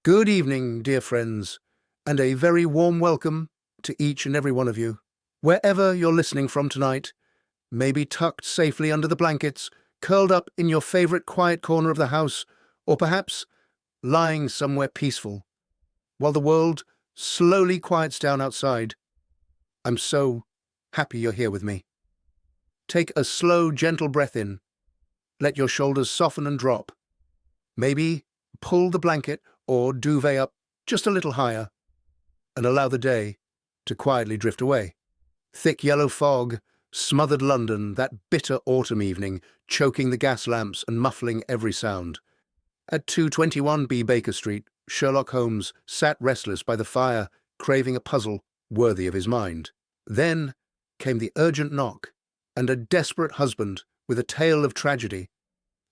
Good evening, dear friends, and a very warm welcome to each and every one of you. Wherever you're listening from tonight, maybe tucked safely under the blankets, curled up in your favorite quiet corner of the house, or perhaps lying somewhere peaceful, while the world slowly quiets down outside. I'm so happy you're here with me. Take a slow, gentle breath in. Let your shoulders soften and drop. Maybe pull the blanket or duvet up just a little higher and allow the day to quietly drift away. Thick yellow fog smothered London that bitter autumn evening, choking the gas lamps and muffling every sound. At 221B Baker Street, Sherlock Holmes sat restless by the fire, craving a puzzle worthy of his mind. Then came the urgent knock, and a desperate husband with a tale of tragedy.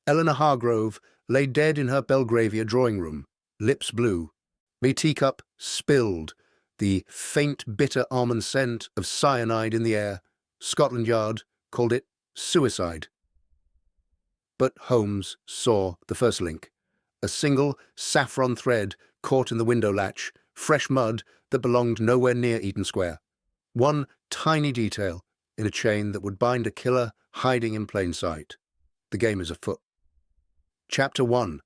Eleanor Hargrove lay dead in her Belgravia drawing-room, lips blue. The teacup spilled, the faint, bitter almond scent of cyanide in the air. Scotland Yard called it suicide. But Holmes saw the first link, a single saffron thread caught in the window latch, fresh mud that belonged nowhere near Eaton Square. One tiny detail in a chain that would bind a killer hiding in plain sight. The game is afoot. Chapter 1.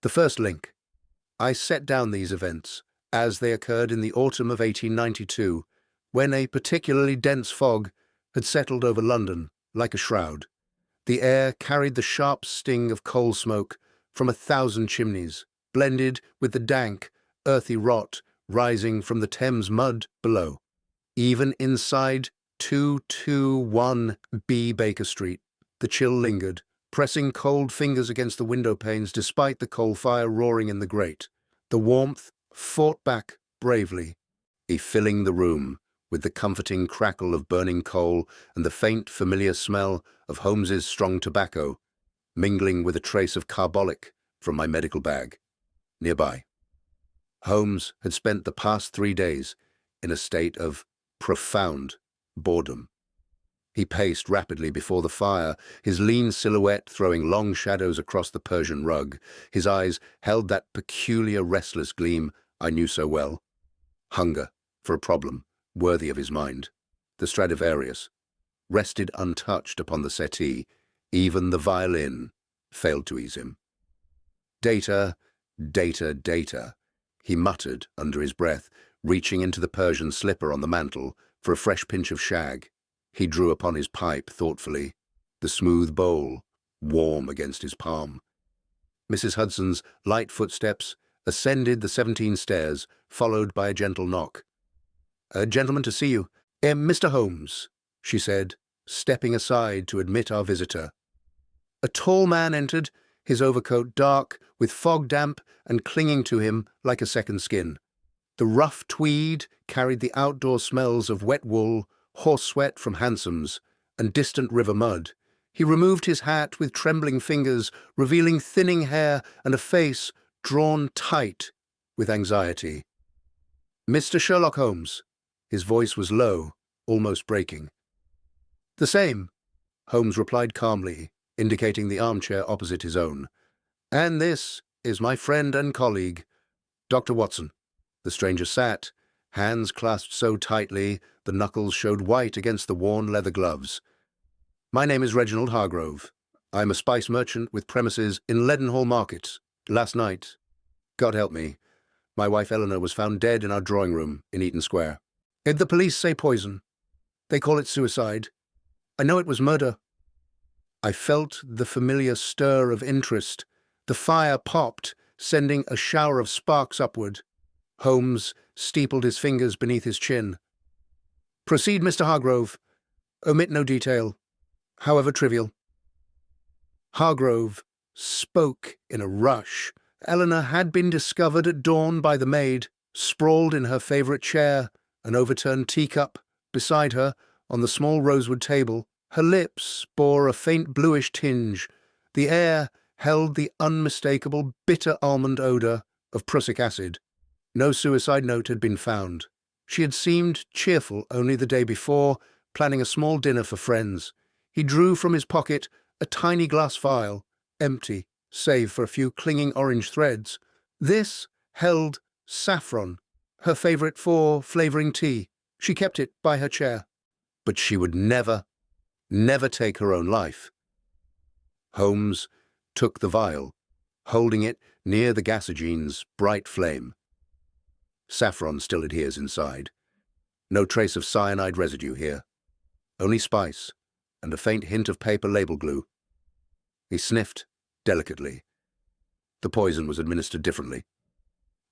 The first link. I set down these events as they occurred in the autumn of 1892, when a particularly dense fog had settled over London like a shroud. The air carried the sharp sting of coal smoke from 1,000 chimneys, blended with the dank, earthy rot rising from the Thames mud below. Even inside 221B Baker Street, the chill lingered, pressing cold fingers against the window panes despite the coal fire roaring in the grate. The warmth fought back bravely, filling the room with the comforting crackle of burning coal and the faint, familiar smell of Holmes's strong tobacco, mingling with a trace of carbolic from my medical bag. Nearby, Holmes had spent the past 3 days in a state of profound boredom. He paced rapidly before the fire, his lean silhouette throwing long shadows across the Persian rug. His eyes held that peculiar restless gleam I knew so well. Hunger for a problem worthy of his mind. The Stradivarius rested untouched upon the settee. Even the violin failed to ease him. Data, data, data, he muttered under his breath, reaching into the Persian slipper on the mantel for a fresh pinch of shag. He drew upon his pipe thoughtfully, the smooth bowl warm against his palm. Mrs. Hudson's light footsteps ascended the 17 stairs, followed by a gentle knock. "A gentleman to see you. Mr. Holmes," she said, stepping aside to admit our visitor. A tall man entered, his overcoat dark, with fog damp and clinging to him like a second skin. The rough tweed carried the outdoor smells of wet wool, horse sweat from hansoms, and distant river mud. He removed his hat with trembling fingers, revealing thinning hair and a face drawn tight with anxiety. "Mr. Sherlock Holmes." His voice was low, almost breaking. "The same," Holmes replied calmly, indicating the armchair opposite his own. "And this is my friend and colleague, Dr. Watson." The stranger sat, hands clasped so tightly the knuckles showed white against the worn leather gloves. "My name is Reginald Hargrove. I'm a spice merchant with premises in Leadenhall Market. Last night, God help me, my wife Eleanor was found dead in our drawing room in Eaton Square. The police say poison. They call it suicide. I know it was murder." I felt the familiar stir of interest. The fire popped, sending a shower of sparks upward. Holmes steepled his fingers beneath his chin. "Proceed, Mr. Hargrove. Omit no detail, however trivial." Hargrove spoke in a rush. Eleanor had been discovered at dawn by the maid, sprawled in her favourite chair, an overturned teacup beside her on the small rosewood table. Her lips bore a faint bluish tinge. The air held the unmistakable bitter almond odour of prussic acid. No suicide note had been found. She had seemed cheerful only the day before, planning a small dinner for friends. He drew from his pocket a tiny glass vial, empty, save for a few clinging orange threads. This held saffron, her favorite for flavoring tea. She kept it by her chair. But she would never take her own life. Holmes took the vial, holding it near the gasogene's bright flame. Saffron still adheres inside. No trace of cyanide residue here. Only spice and a faint hint of paper label glue. He sniffed delicately. The poison was administered differently.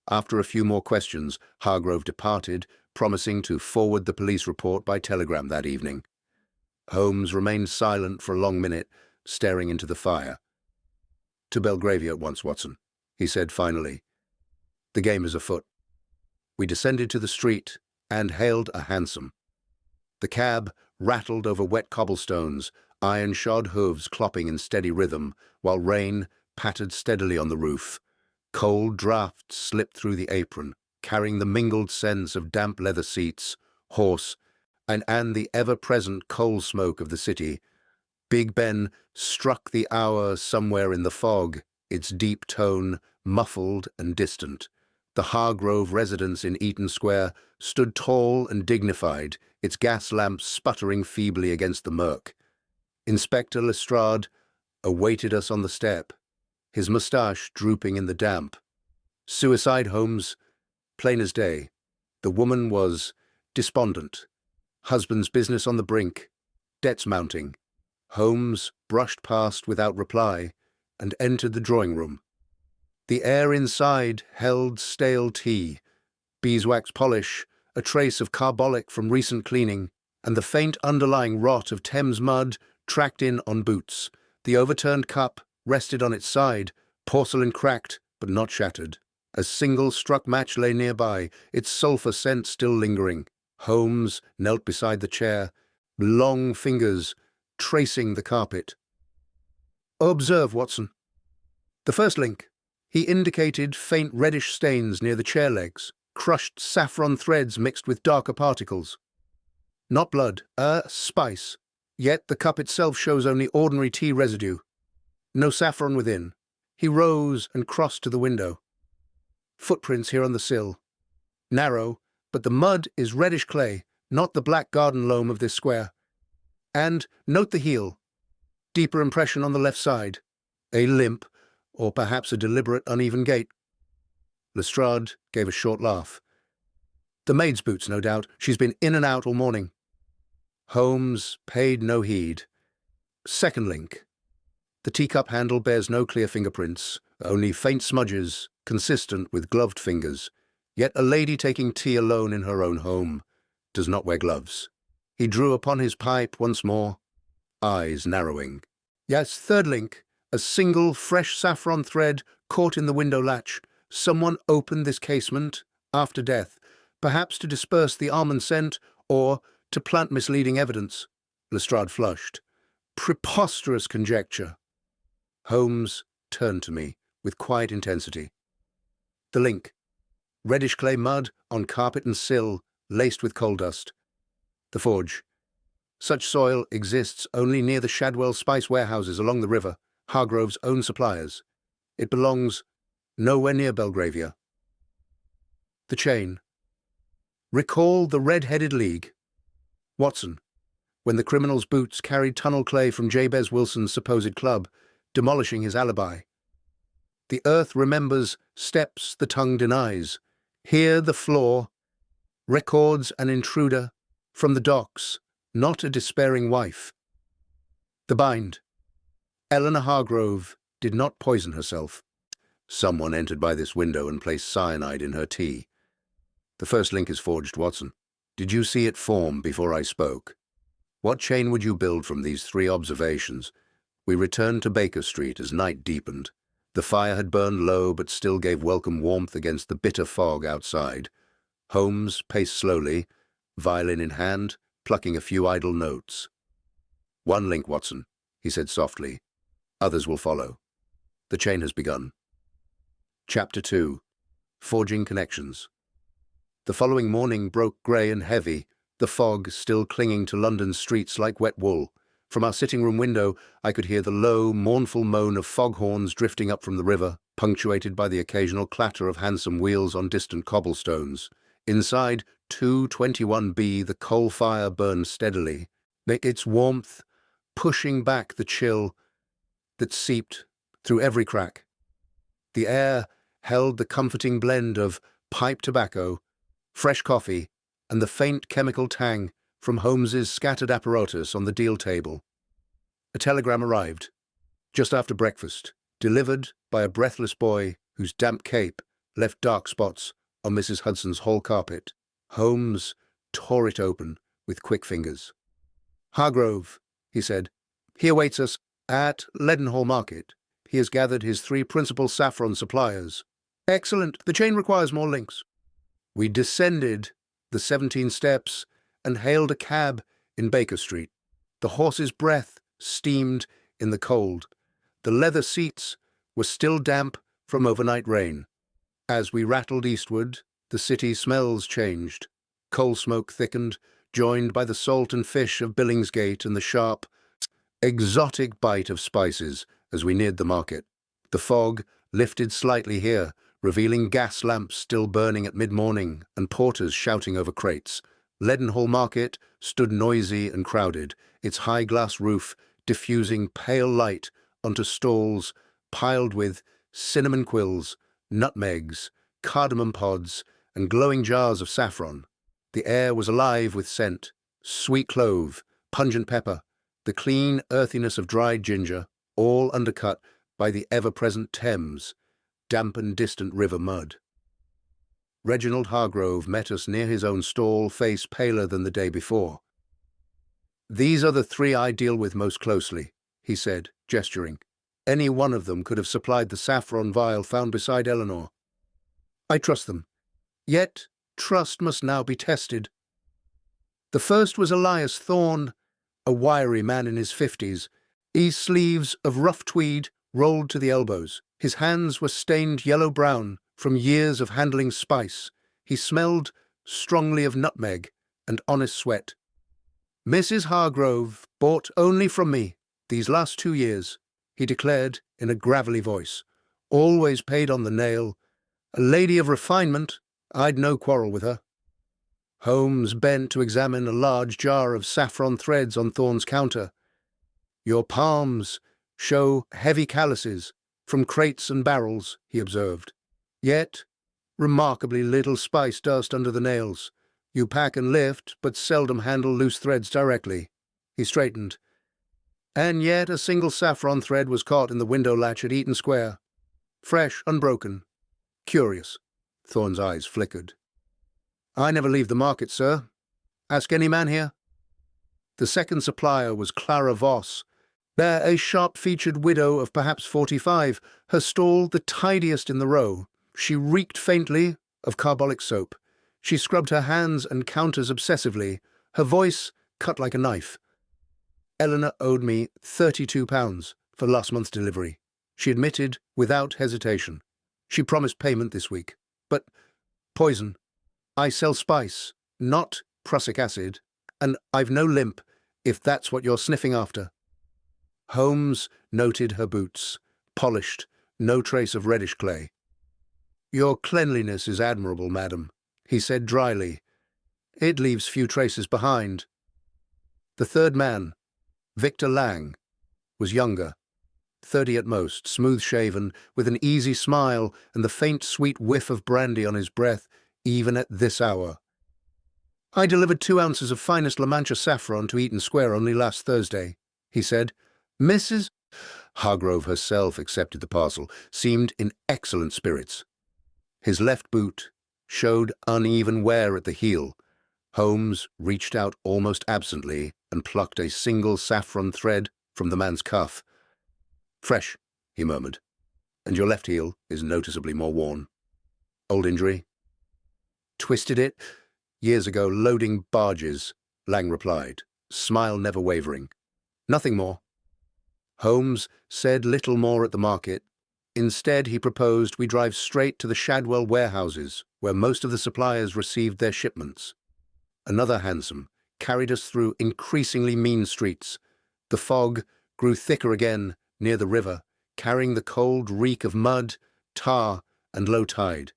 After a few more questions, Hargrove departed, promising to forward the police report by telegram that evening. Holmes remained silent for a long minute, staring into the fire. "To Belgravia at once, Watson," he said finally. "The game is afoot." We descended to the street and hailed a hansom. The cab rattled over wet cobblestones, iron-shod hooves clopping in steady rhythm, while rain pattered steadily on the roof. Cold draughts slipped through the apron, carrying the mingled scents of damp leather seats, horse, and the ever-present coal smoke of the city. Big Ben struck the hour somewhere in the fog, its deep tone muffled and distant. The Hargrove residence in Eaton Square stood tall and dignified, its gas lamps sputtering feebly against the murk. Inspector Lestrade awaited us on the step, his moustache drooping in the damp. Suicide, Holmes? Plain as day. The woman was despondent. Husband's business on the brink. Debts mounting. Holmes brushed past without reply and entered the drawing room. The air inside held stale tea, beeswax polish, a trace of carbolic from recent cleaning, and the faint underlying rot of Thames mud tracked in on boots. The overturned cup rested on its side, porcelain cracked but not shattered. A single struck match lay nearby, its sulphur scent still lingering. Holmes knelt beside the chair, long fingers tracing the carpet. "Observe, Watson." The first link. He indicated faint reddish stains near the chair legs, crushed saffron threads mixed with darker particles. Not blood, spice. Yet the cup itself shows only ordinary tea residue. No saffron within. He rose and crossed to the window. Footprints here on the sill. Narrow, but the mud is reddish clay, not the black garden loam of this square. And note the heel. Deeper impression on the left side. A limp, or perhaps a deliberate uneven gait. Lestrade gave a short laugh. "The maid's boots, no doubt. She's been in and out all morning." Holmes paid no heed. Second link. The teacup handle bears no clear fingerprints, only faint smudges, consistent with gloved fingers. Yet a lady taking tea alone in her own home does not wear gloves. He drew upon his pipe once more, eyes narrowing. Yes, third link. A single fresh saffron thread caught in the window latch. Someone opened this casement after death, perhaps to disperse the almond scent or to plant misleading evidence. Lestrade flushed. Preposterous conjecture. Holmes turned to me with quiet intensity. The link. Reddish clay mud on carpet and sill, laced with coal dust. The forge. Such soil exists only near the Shadwell spice warehouses along the river, Hargrove's own suppliers. It belongs nowhere near Belgravia. The chain. Recall the Red-Headed League. Watson, when the criminal's boots carried tunnel clay from Jabez Wilson's supposed club, demolishing his alibi. The earth remembers steps the tongue denies. Here the floor records an intruder from the docks, not a despairing wife. The bind. Eleanor Hargrove did not poison herself. Someone entered by this window and placed cyanide in her tea. The first link is forged, Watson. Did you see it form before I spoke? What chain would you build from these three observations? We returned to Baker Street as night deepened. The fire had burned low but still gave welcome warmth against the bitter fog outside. Holmes paced slowly, violin in hand, plucking a few idle notes. "One link, Watson," he said softly. "Others will follow. The chain has begun." Chapter 2. Forging Connections. The following morning broke grey and heavy, the fog still clinging to London's streets like wet wool. From our sitting-room window, I could hear the low, mournful moan of foghorns drifting up from the river. punctuated by the occasional clatter of handsome wheels on distant cobblestones. Inside 221B, the coal fire burned steadily, its warmth pushing back the chill that seeped through every crack. The air held the comforting blend of pipe tobacco, fresh coffee, and the faint chemical tang from Holmes's scattered apparatus on the deal table. A telegram arrived, just after breakfast, delivered by a breathless boy whose damp cape left dark spots on Mrs. Hudson's hall carpet. Holmes tore it open with quick fingers. "Hargrove," he said. "He awaits us at Leadenhall Market. He has gathered his 3 principal saffron suppliers." "Excellent. The chain requires more links." We descended the 17 steps and hailed a cab in Baker Street. The horse's breath steamed in the cold. The leather seats were still damp from overnight rain. As we rattled eastward, the city smells changed. Coal smoke thickened, joined by the salt and fish of Billingsgate and the sharp, exotic bite of spices as we neared the market. The fog lifted slightly here, revealing gas lamps still burning at mid-morning and porters shouting over crates. Leadenhall Market stood noisy and crowded, its high glass roof diffusing pale light onto stalls piled with cinnamon quills, nutmegs, cardamom pods, and glowing jars of saffron. The air was alive with scent: sweet clove, pungent pepper, the clean earthiness of dried ginger, all undercut by the ever-present Thames, damp and distant river mud. Reginald Hargrove met us near his own stall, face paler than the day before. "These are the 3 I deal with most closely," he said, gesturing. "Any one of them could have supplied the saffron vial found beside Eleanor. I trust them. Yet trust must now be tested." The first was Elias Thorne, a wiry man in his 50s, his sleeves of rough tweed rolled to the elbows. His hands were stained yellow-brown from years of handling spice. He smelled strongly of nutmeg and honest sweat. "Mrs. Hargrove bought only from me these last 2 years," he declared in a gravelly voice. "Always paid on the nail. A lady of refinement. I'd no quarrel with her." Holmes bent to examine a large jar of saffron threads on Thorne's counter. "Your palms show heavy calluses from crates and barrels," he observed. "Yet remarkably little spice dust under the nails. You pack and lift, but seldom handle loose threads directly." He straightened. "And yet a single saffron thread was caught in the window latch at Eaton Square. Fresh, unbroken. Curious." Thorne's eyes flickered. "I never leave the market, sir. Ask any man here." The second supplier was Clara Voss, a sharp-featured widow of perhaps 45, her stall the tidiest in the row. She reeked faintly of carbolic soap. She scrubbed her hands and counters obsessively, her voice cut like a knife. "Eleanor owed me £32 for last month's delivery," she admitted without hesitation. "She promised payment this week. But poison. I sell spice, not prussic acid, and I've no limp, if that's what you're sniffing after." Holmes noted her boots, polished, no trace of reddish clay. "Your cleanliness is admirable, madam," he said dryly. "It leaves few traces behind." The third man, Victor Lang, was younger, 30 at most, smooth-shaven, with an easy smile and the faint sweet whiff of brandy on his breath, even at this hour. "I delivered 2 ounces of finest La Mancha saffron to Eaton Square only last Thursday," he said. "Mrs. Hargrove herself accepted the parcel, seemed in excellent spirits. His left boot showed uneven wear at the heel. Holmes reached out almost absently and plucked a single saffron thread from the man's cuff. "Fresh," he murmured, "and your left heel is noticeably more worn. Old injury?" "Twisted it years ago, loading barges," Lang replied, smile never wavering. "Nothing more." Holmes said little more at the market. Instead, he proposed we drive straight to the Shadwell warehouses, where most of the suppliers received their shipments. Another hansom carried us through increasingly mean streets. The fog grew thicker again near the river, carrying the cold reek of mud, tar, and low tide.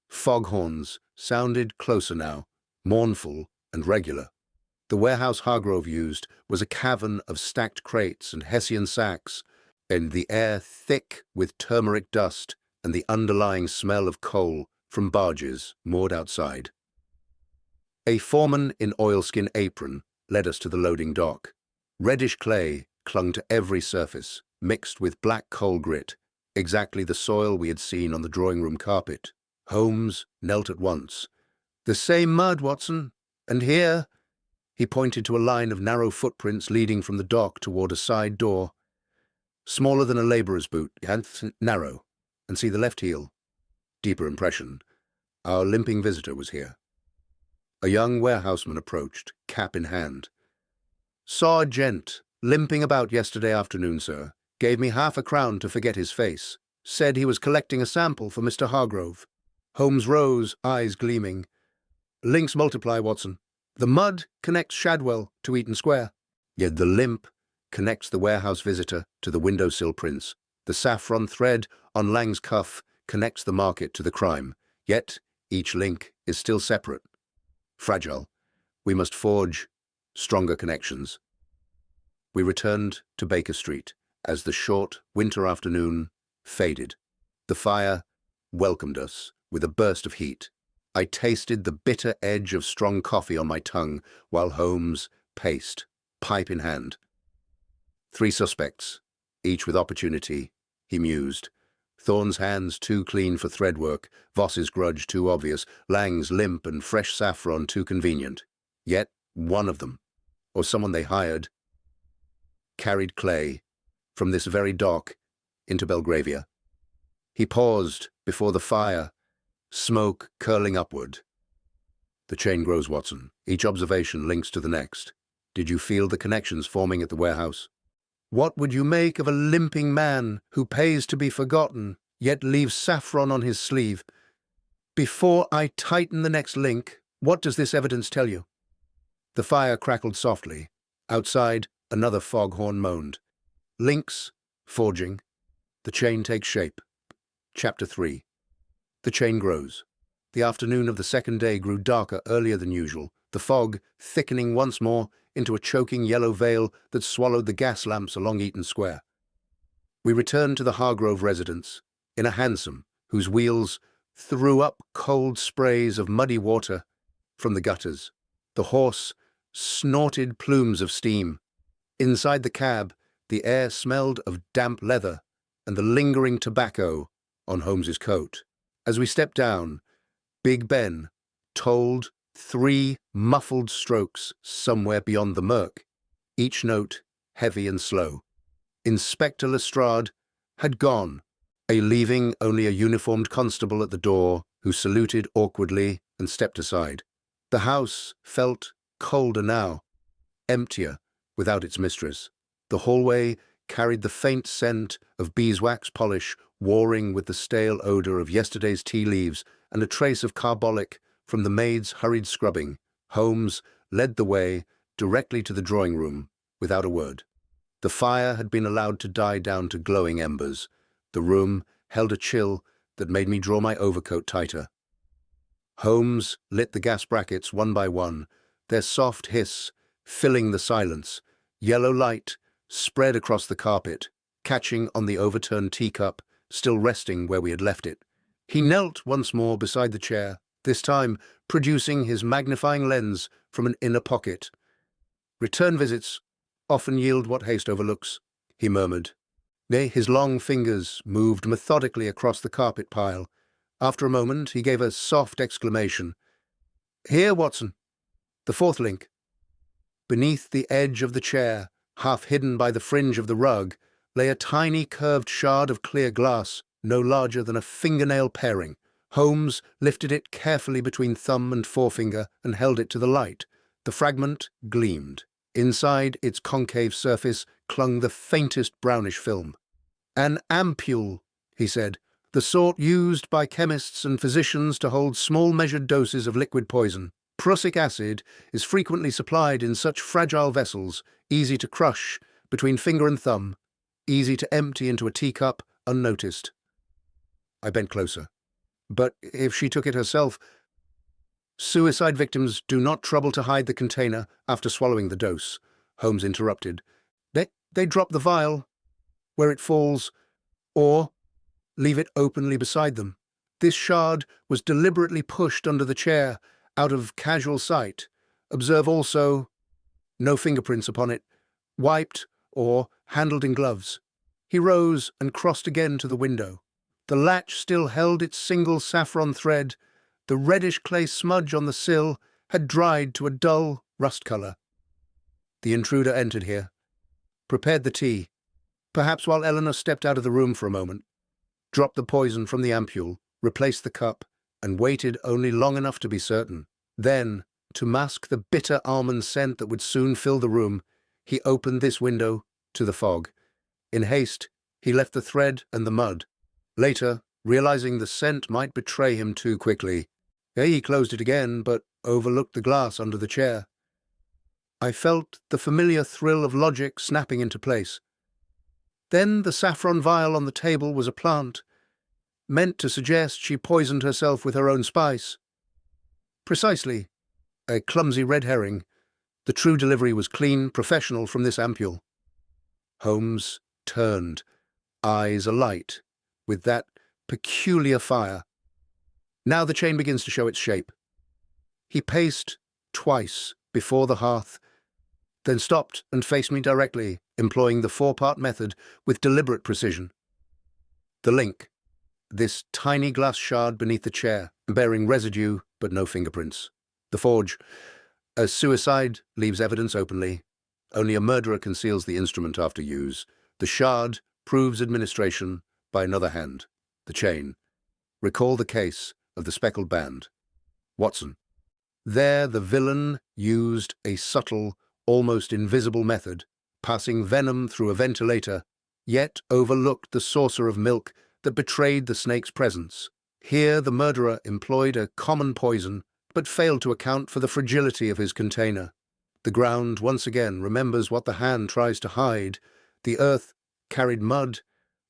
Foghorns sounded closer now, mournful and regular. The warehouse Hargrove used was a cavern of stacked crates and Hessian sacks, and the air thick with turmeric dust and the underlying smell of coal from barges moored outside. A foreman in oilskin apron led us to the loading dock. Reddish clay clung to every surface, mixed with black coal grit, exactly the soil we had seen on the drawing-room carpet. Holmes knelt at once. "The same mud, Watson. And here—" He pointed to a line of narrow footprints leading from the dock toward a side door, smaller than a labourer's boot, and narrow, and see the left heel. Deeper impression. Our limping visitor was here. A young warehouseman approached, cap in hand. "Saw a gent limping about yesterday afternoon, sir. Gave me £half to forget his face. Said he was collecting a sample for Mr. Hargrove." Holmes rose, eyes gleaming. "Links multiply, Watson. The mud connects Shadwell to Eaton Square. Yet the limp connects the warehouse visitor to the windowsill prints. The saffron thread on Lang's cuff connects the market to the crime. Yet each link is still separate. Fragile. We must forge stronger connections." We returned to Baker Street as the short winter afternoon faded. The fire welcomed us with a burst of heat. I tasted the bitter edge of strong coffee on my tongue while Holmes paced, pipe in hand. 3 suspects, each with opportunity, he mused. Thorne's hands too clean for thread work, Voss's grudge too obvious, Lang's limp and fresh saffron too convenient. Yet one of them, or someone they hired, carried clay from this very dock into Belgravia. He paused before the fire, smoke curling upward. "The chain grows, Watson. Each observation links to the next. Did you feel the connections forming at the warehouse? What would you make of a limping man who pays to be forgotten, yet leaves saffron on his sleeve? Before I tighten the next link, what does this evidence tell you?" The fire crackled softly. Outside, another foghorn moaned. Links, forging. The chain takes shape. Chapter 3. The chain grows. The afternoon of the second day grew darker earlier than usual, the fog thickening once more into a choking yellow veil that swallowed the gas lamps along Eaton Square. We returned to the Hargrove residence in a hansom whose wheels threw up cold sprays of muddy water from the gutters. The horse snorted plumes of steam. Inside the cab, the air smelled of damp leather and the lingering tobacco on Holmes's coat. As we stepped down, Big Ben tolled 3 muffled strokes somewhere beyond the murk, each note heavy and slow. Inspector Lestrade had gone, leaving only a uniformed constable at the door who saluted awkwardly and stepped aside. The house felt colder now, emptier without its mistress. The hallway carried the faint scent of beeswax polish warring with the stale odor of yesterday's tea leaves and a trace of carbolic from the maid's hurried scrubbing. Holmes led the way directly to the drawing-room without a word. The fire had been allowed to die down to glowing embers. The room held a chill that made me draw my overcoat tighter. Holmes lit the gas brackets one by one, their soft hiss filling the silence. Yellow light spread across the carpet, catching on the overturned teacup, still resting where we had left it. He knelt once more beside the chair, this time producing his magnifying lens from an inner pocket. "Return visits often yield what haste overlooks," he murmured. Nay, his long fingers moved methodically across the carpet pile. After a moment, he gave a soft exclamation. "Here, Watson, the 4th link." Beneath the edge of the chair, half hidden by the fringe of the rug, lay a tiny curved shard of clear glass, no larger than a fingernail paring. Holmes lifted it carefully between thumb and forefinger and held it to the light. The fragment gleamed. Inside its concave surface clung the faintest brownish film. "An ampule," he said, "the sort used by chemists and physicians to hold small measured doses of liquid poison. Prussic acid is frequently supplied in such fragile vessels, easy to crush between finger and thumb, easy to empty into a teacup unnoticed." I bent closer. But if she took it herself... Suicide victims do not trouble to hide the container after swallowing the dose, Holmes interrupted. They drop the vial where it falls, or leave it openly beside them. This shard was deliberately pushed under the chair, out of casual sight. Observe also no fingerprints upon it, wiped or handled in gloves. He rose and crossed again to the window. The latch still held its single saffron thread. The reddish clay smudge on the sill had dried to a dull rust colour. The intruder entered here, prepared the tea, perhaps while Eleanor stepped out of the room for a moment, dropped the poison from the ampule, replaced the cup, and waited only long enough to be certain. Then, to mask the bitter almond scent that would soon fill the room, he opened this window to the fog. In haste, he left the thread and the mud. Later, realizing the scent might betray him too quickly, he closed it again, but overlooked the glass under the chair. I felt the familiar thrill of logic snapping into place. Then the saffron vial on the table was a plant, meant to suggest she poisoned herself with her own spice. Precisely. A clumsy red herring. The true delivery was clean, professional from this ampule. Holmes turned, eyes alight, with that peculiar fire. Now the chain begins to show its shape. He paced twice before the hearth, then stopped and faced me directly, employing the four-part method with deliberate precision. The link, this tiny glass shard beneath the chair, bearing residue but no fingerprints. The forge, a suicide leaves evidence openly. Only a murderer conceals the instrument after use. The shard proves administration by another hand. The chain. Recall the case of the speckled band. Watson. There the villain used a subtle, almost invisible method, passing venom through a ventilator, yet overlooked the saucer of milk that betrayed the snake's presence. Here the murderer employed a common poison, but failed to account for the fragility of his container. The ground once again remembers what the hand tries to hide. The earth carried mud,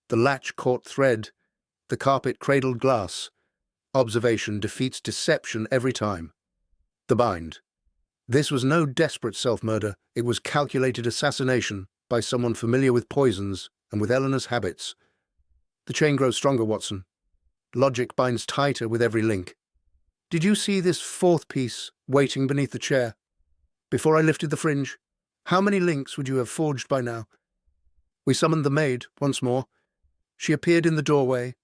the latch caught thread, the carpet cradled glass. Observation defeats deception every time. The bind. This was no desperate self-murder. It was calculated assassination by someone familiar with poisons and with Eleanor's habits. The chain grows stronger, Watson. Logic binds tighter with every link. Did you see this fourth piece waiting beneath the chair? Before I lifted the fringe, how many links would you have forged by now? We summoned the maid once more. She appeared in the doorway,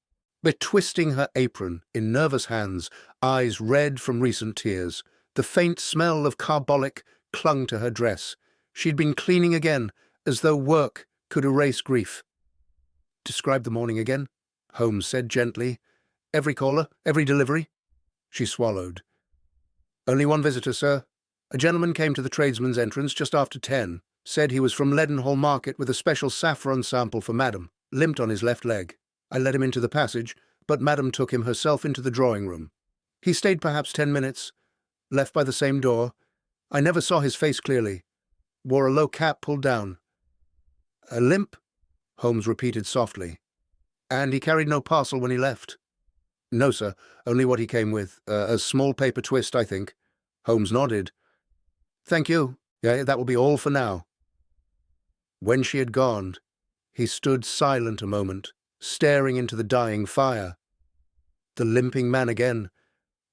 betwisting her apron in nervous hands, eyes red from recent tears. The faint smell of carbolic clung to her dress. She'd been cleaning again, as though work could erase grief. Describe the morning again, Holmes said gently. Every caller, every delivery. She swallowed. Only one visitor, sir. A gentleman came to the tradesman's entrance just after 10, said he was from Leadenhall Market with a special saffron sample for Madam, limped on his left leg. I led him into the passage, but Madam took him herself into the drawing-room. He stayed perhaps 10 minutes, left by the same door. I never saw his face clearly. Wore a low cap pulled down. A limp? Holmes repeated softly. And he carried no parcel when he left? No, sir, only what he came with. A small paper twist, I think. Holmes nodded. Thank you. Yeah, that will be all for now. When she had gone, he stood silent a moment, staring into the dying fire. The limping man again.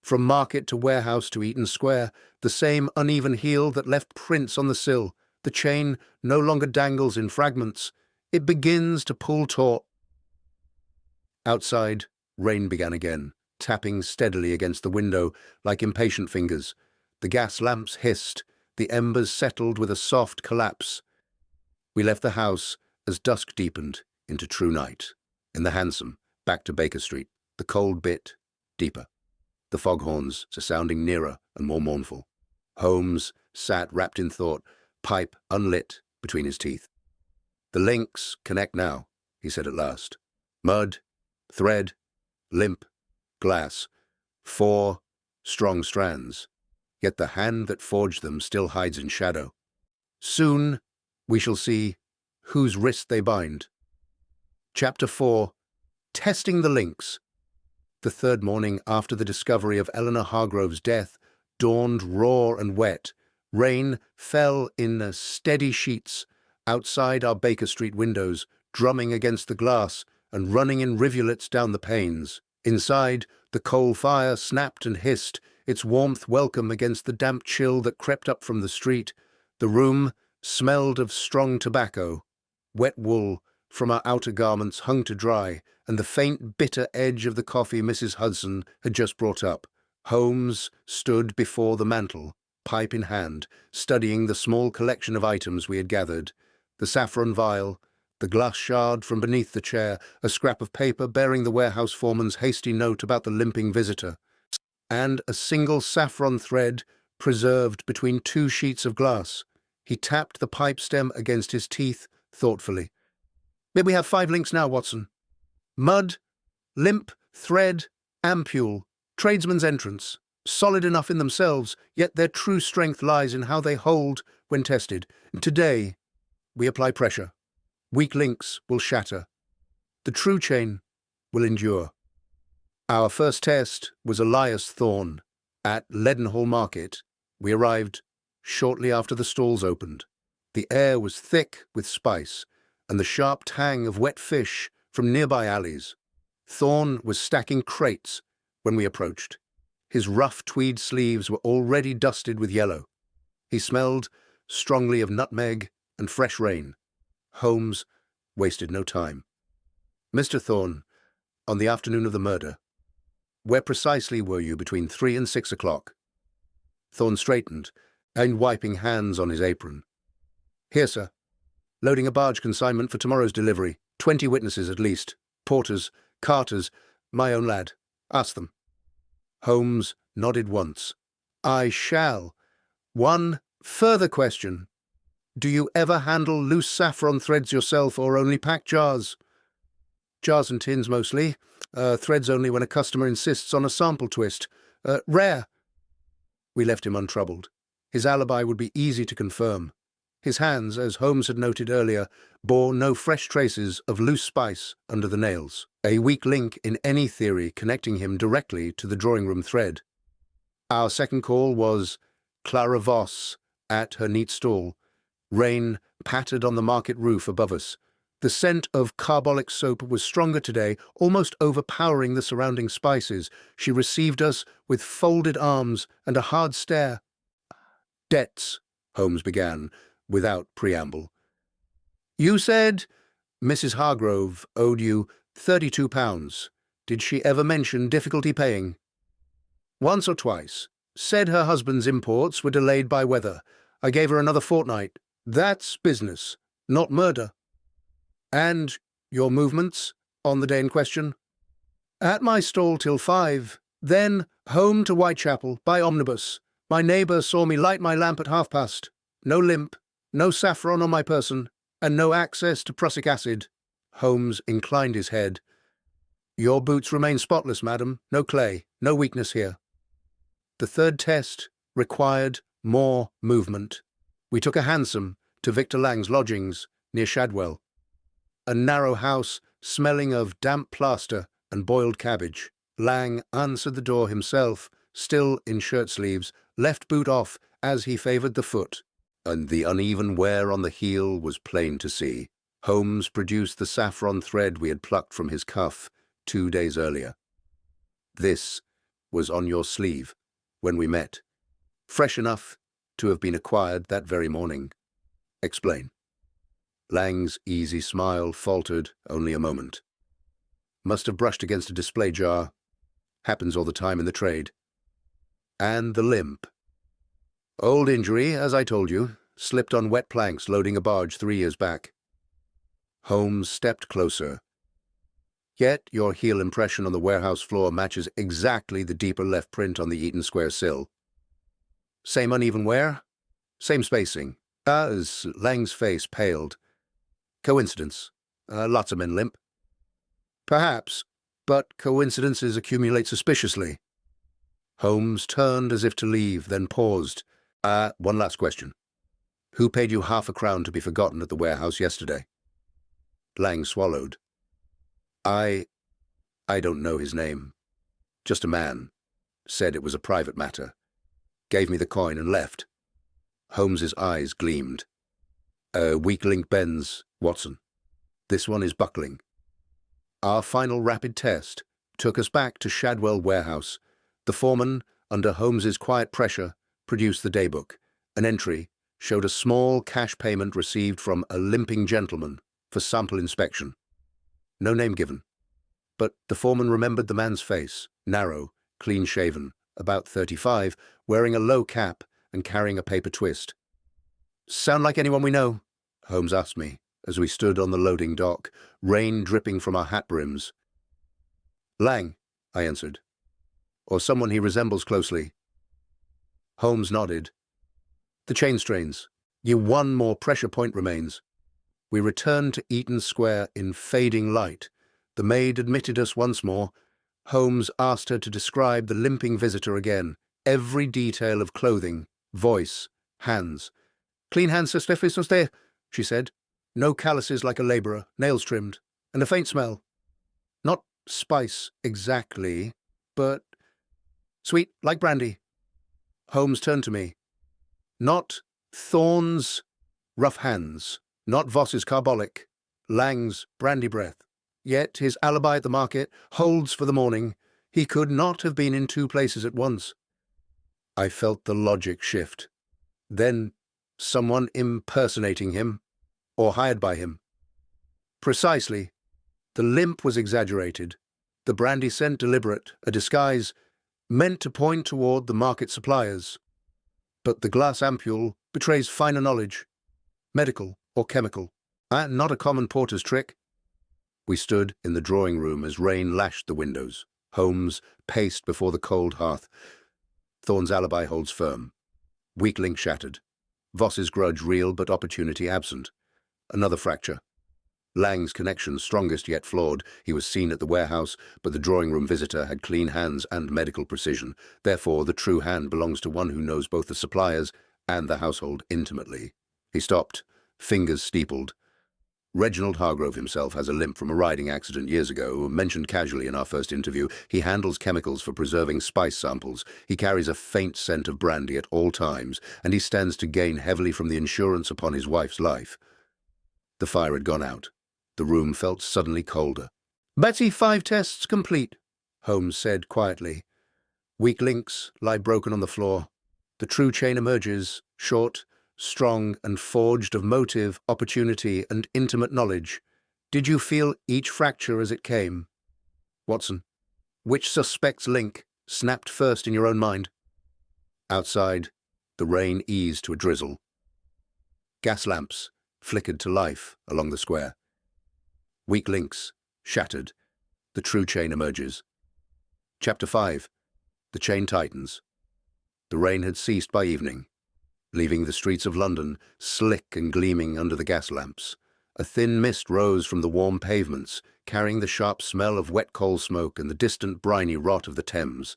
From market to warehouse to Eaton Square, the same uneven heel that left prints on the sill. The chain no longer dangles in fragments. It begins to pull taut. Outside, rain began again, tapping steadily against the window like impatient fingers. The gas lamps hissed. The embers settled with a soft collapse. We left the house as dusk deepened into true night. In the hansom, back to Baker Street, the cold bit deeper. The foghorns sounding nearer and more mournful. Holmes sat wrapped in thought, pipe unlit between his teeth. The links connect now, he said at last. Mud, thread, limp, glass. 4 strong strands. Yet the hand that forged them still hides in shadow. Soon we shall see whose wrist they bind. Chapter 4. Testing the links. The third morning after the discovery of Eleanor Hargrove's death dawned raw and wet. Rain fell in steady sheets outside our Baker Street windows, drumming against the glass and running in rivulets down the panes. Inside, the coal fire snapped and hissed, its warmth welcome against the damp chill that crept up from the street. The room smelled of strong tobacco. Wet wool from our outer garments hung to dry, and the faint, bitter edge of the coffee Mrs. Hudson had just brought up. Holmes stood before the mantel, pipe in hand, studying the small collection of items we had gathered. The saffron vial, the glass shard from beneath the chair, a scrap of paper bearing the warehouse foreman's hasty note about the limping visitor, and a single saffron thread preserved between two sheets of glass. He tapped the pipe stem against his teeth thoughtfully. "May we have 5 links now, Watson? Mud, limp, thread, ampule, tradesman's entrance. Solid enough in themselves, yet their true strength lies in how they hold when tested. Today, we apply pressure. Weak links will shatter. The true chain will endure." Our first test was Elias Thorne. At Leadenhall Market, we arrived shortly after the stalls opened. The air was thick with spice and the sharp tang of wet fish from nearby alleys. Thorne was stacking crates when we approached. His rough tweed sleeves were already dusted with yellow. He smelled strongly of nutmeg and fresh rain. Holmes wasted no time. "Mr. Thorne, on the afternoon of the murder, where precisely were you between 3 and 6 o'clock?" Thorne straightened and wiping hands on his apron. "Here, sir. Loading a barge consignment for tomorrow's delivery. 20 witnesses at least. Porters, carters, my own lad. Ask them." Holmes nodded once. "I shall. One further question. Do you ever handle loose saffron threads yourself or only pack jars?" "Jars and tins mostly. Threads only when a customer insists on a sample twist. Rare." We left him untroubled. His alibi would be easy to confirm. His hands, as Holmes had noted earlier, bore no fresh traces of loose spice under the nails, a weak link in any theory connecting him directly to the drawing-room thread. Our second call was Clara Voss at her neat stall. Rain pattered on the market roof above us. The scent of carbolic soap was stronger today, almost overpowering the surrounding spices. She received us with folded arms and a hard stare. "Debts," Holmes began, without preamble. "You said Mrs. Hargrove owed you £32. Did she ever mention difficulty paying?" "Once or twice. Said her husband's imports were delayed by weather. I gave her another fortnight. That's business, not murder." "And your movements on the day in question?" "At my stall till 5, then home to Whitechapel by omnibus. My neighbour saw me light my lamp at 1:30. No limp, no saffron on my person, and no access to prussic acid." Holmes inclined his head. "Your boots remain spotless, madam. No clay, no weakness here." The third test required more movement. We took a hansom to Victor Lang's lodgings near Shadwell, a narrow house smelling of damp plaster and boiled cabbage. Lang answered the door himself, still in shirt-sleeves, left boot off as he favoured the foot, and the uneven wear on the heel was plain to see. Holmes produced the saffron thread we had plucked from his cuff 2 days earlier. "This was on your sleeve when we met, fresh enough to have been acquired that very morning. Explain." Lang's easy smile faltered only a moment. "Must have brushed against a display jar. Happens all the time in the trade." "And the limp?" "Old injury, as I told you. Slipped on wet planks loading a barge 3 years back." Holmes stepped closer. "Yet your heel impression on the warehouse floor matches exactly the deeper left print on the Eaton Square sill." "Same uneven wear? Same spacing?" As Lang's face paled. "Coincidence. Lots of men limp." "Perhaps, but coincidences accumulate suspiciously." Holmes turned as if to leave, then paused. One last question. Who paid you £0.50 to be forgotten at the warehouse yesterday?" Lang swallowed. I don't know his name." Just a man. Said it was a private matter. Gave me the coin and left. Holmes's eyes gleamed. Weak link bends, Watson. This one is buckling. Our final rapid test took us back to Shadwell Warehouse. The foreman, under Holmes's quiet pressure, produced the daybook. An entry showed a small cash payment received from a limping gentleman for sample inspection. No name given. But the foreman remembered the man's face, narrow, clean-shaven, about 35, wearing a low cap and carrying a paper twist. "Sound like anyone we know?" Holmes asked me, as we stood on the loading dock, rain dripping from our hat brims. "Lang," I answered. "Or someone he resembles closely." Holmes nodded. "The chain strains. One more pressure point remains." We returned to Eaton Square in fading light. The maid admitted us once more. Holmes asked her to describe the limping visitor again, every detail of clothing, voice, hands. "Clean hands, Sister," she said. "No calluses like a labourer, nails trimmed, and a faint smell. Not spice exactly, but sweet like brandy." Holmes turned to me. "Not Thorne's rough hands, not Voss's carbolic, Lang's brandy breath. Yet his alibi at the market holds for the morning. He could not have been in two places at once." I felt the logic shift. Then someone impersonating him, or hired by him. Precisely. The limp was exaggerated, the brandy scent deliberate, a disguise meant to point toward the market suppliers. But the glass ampule betrays finer knowledge, medical or chemical, and not a common porter's trick. We stood in the drawing room as rain lashed the windows. Holmes paced before the cold hearth. Thorne's alibi holds firm. Weak link shattered. Voss's grudge real but opportunity absent. Another fracture. Lang's connection strongest yet flawed. He was seen at the warehouse, but the drawing-room visitor had clean hands and medical precision. Therefore, the true hand belongs to one who knows both the suppliers and the household intimately. He stopped, fingers steepled. "Reginald Hargrove himself has a limp from a riding accident years ago, mentioned casually in our first interview. He handles chemicals for preserving spice samples. He carries a faint scent of brandy at all times, and he stands to gain heavily from the insurance upon his wife's life." The fire had gone out. The room felt suddenly colder. "Betsy, 5 tests complete," Holmes said quietly. Weak links lie broken on the floor. The true chain emerges, short, strong, and forged of motive, opportunity, and intimate knowledge. Did you feel each fracture as it came? Watson, which suspect's link snapped first in your own mind? Outside, the rain eased to a drizzle. Gas lamps flickered to life along the square. Weak links shattered. The true chain emerges. Chapter 5. The chain tightens. The rain had ceased by evening, leaving the streets of London slick and gleaming under the gas lamps. A thin mist rose from the warm pavements, carrying the sharp smell of wet coal smoke and the distant briny rot of the Thames.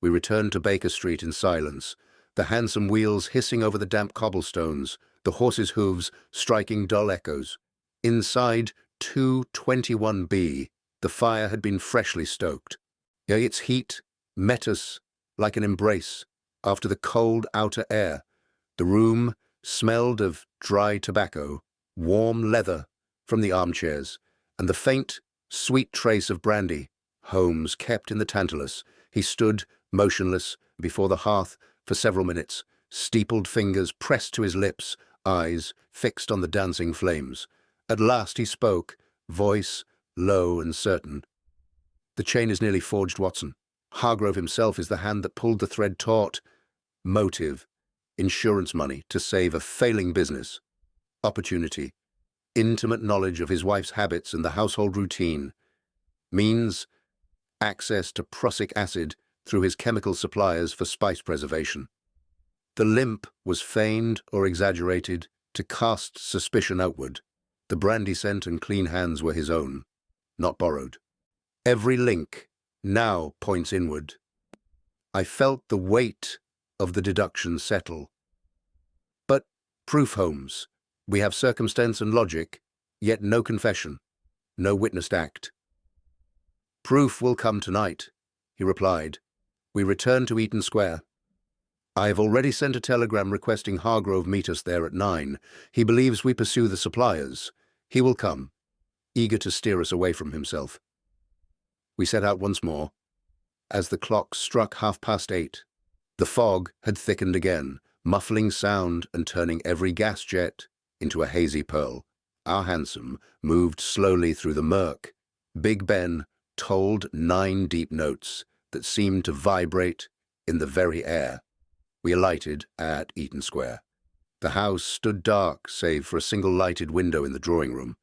We returned to Baker Street in silence, the hansom wheels hissing over the damp cobblestones, the horses' hooves striking dull echoes. Inside 221B, the fire had been freshly stoked. Its heat met us like an embrace after the cold outer air. The room smelled of dry tobacco, warm leather from the armchairs, and the faint, sweet trace of brandy Holmes kept in the tantalus. He stood motionless before the hearth for several minutes, steepled fingers pressed to his lips, eyes fixed on the dancing flames. At last he spoke, voice low and certain. "The chain is nearly forged, Watson. Hargrove himself is the hand that pulled the thread taut. Motive, insurance money to save a failing business. Opportunity, intimate knowledge of his wife's habits and the household routine. Means, access to prussic acid through his chemical suppliers for spice preservation. The limp was feigned or exaggerated to cast suspicion outward. The brandy scent and clean hands were his own, not borrowed. Every link now points inward." I felt the weight of the deduction settle. "But proof, Holmes. We have circumstance and logic, yet no confession, no witnessed act." "Proof will come tonight," he replied. We returned to Eaton Square. I have already sent a telegram requesting Hargrove meet us there at 9. He believes we pursue the suppliers. He will come, eager to steer us away from himself. We set out once more. As the clock struck 8:30, the fog had thickened again, muffling sound and turning every gas jet into a hazy pearl. Our hansom moved slowly through the murk. Big Ben tolled 9 deep notes that seemed to vibrate in the very air. We alighted at Eaton Square. The house stood dark save for a single lighted window in the drawing room.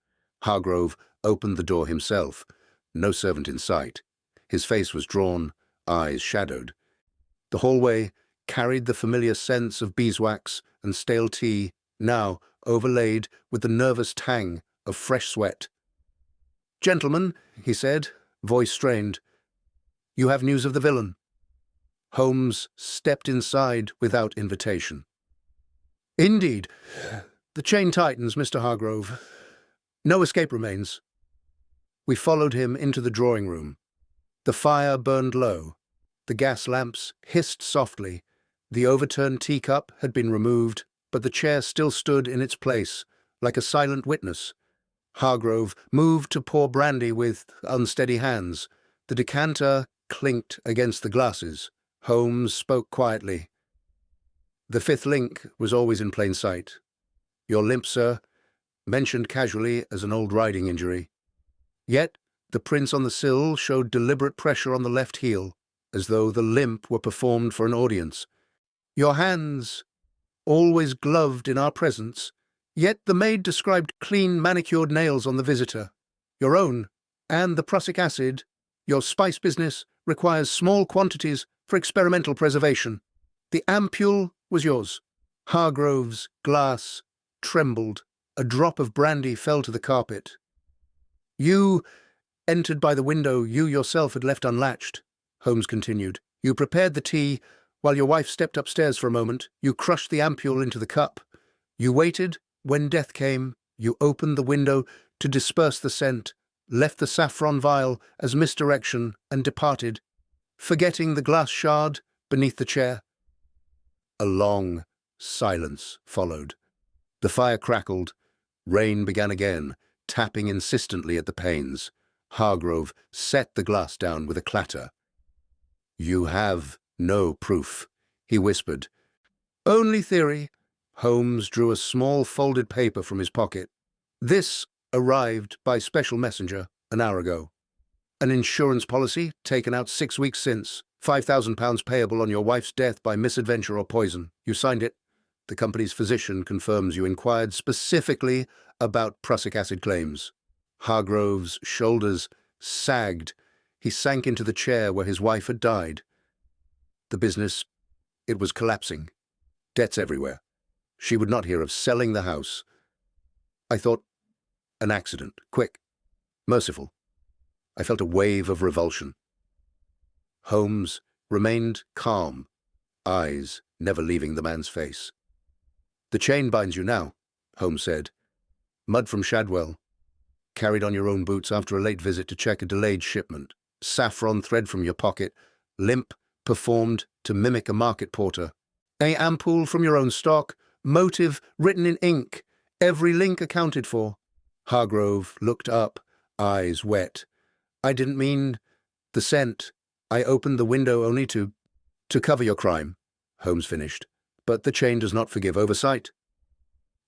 Hargrove opened the door himself. No servant in sight. His face was drawn, eyes shadowed. The hallway carried the familiar sense of beeswax and stale tea, now overlaid with the nervous tang of fresh sweat. "Gentlemen," he said, voice strained, "you have news of the villain." Holmes stepped inside without invitation. "Indeed. The chain tightens, Mr. Hargrove. No escape remains." We followed him into the drawing room. The fire burned low. The gas lamps hissed softly. The overturned teacup had been removed, but the chair still stood in its place, like a silent witness. Hargrove moved to pour brandy with unsteady hands. The decanter clinked against the glasses. Holmes spoke quietly. "The fifth link was always in plain sight. Your limp, sir, mentioned casually as an old riding injury. Yet the prints on the sill showed deliberate pressure on the left heel, as though the limp were performed for an audience. Your hands, always gloved in our presence, yet the maid described clean manicured nails on the visitor. Your own, and the prussic acid, your spice business, requires small quantities for experimental preservation. The ampule was yours." Hargrove's glass trembled. A drop of brandy fell to the carpet. "You entered by the window you yourself had left unlatched," Holmes continued. "You prepared the tea while your wife stepped upstairs for a moment. You crushed the ampule into the cup. You waited when death came. You opened the window to disperse the scent, left the saffron vial as misdirection, and departed, forgetting the glass shard beneath the chair." A long silence followed. The fire crackled. Rain began again, tapping insistently at the panes. Hargrove set the glass down with a clatter. "You have no proof," he whispered. "Only theory." Holmes drew a small folded paper from his pocket. "This arrived by special messenger an hour ago. An insurance policy taken out 6 weeks since. £5,000 payable on your wife's death by misadventure or poison. You signed it. The company's physician confirms you inquired specifically about prussic acid claims." Hargrove's shoulders sagged. He sank into the chair where his wife had died. The business, it was collapsing. Debts everywhere. She would not hear of selling the house. I thought, an accident, quick, merciful. I felt a wave of revulsion. Holmes remained calm, eyes never leaving the man's face. "The chain binds you now," Holmes said. "Mud from Shadwell. Carried on your own boots after a late visit to check a delayed shipment. Saffron thread from your pocket. Limp performed to mimic a market porter. A ampule from your own stock. Motive written in ink. Every link accounted for." Hargrove looked up, eyes wet. "I didn't mean the scent. I opened the window only to cover your crime," Holmes finished. "But the chain does not forgive oversight."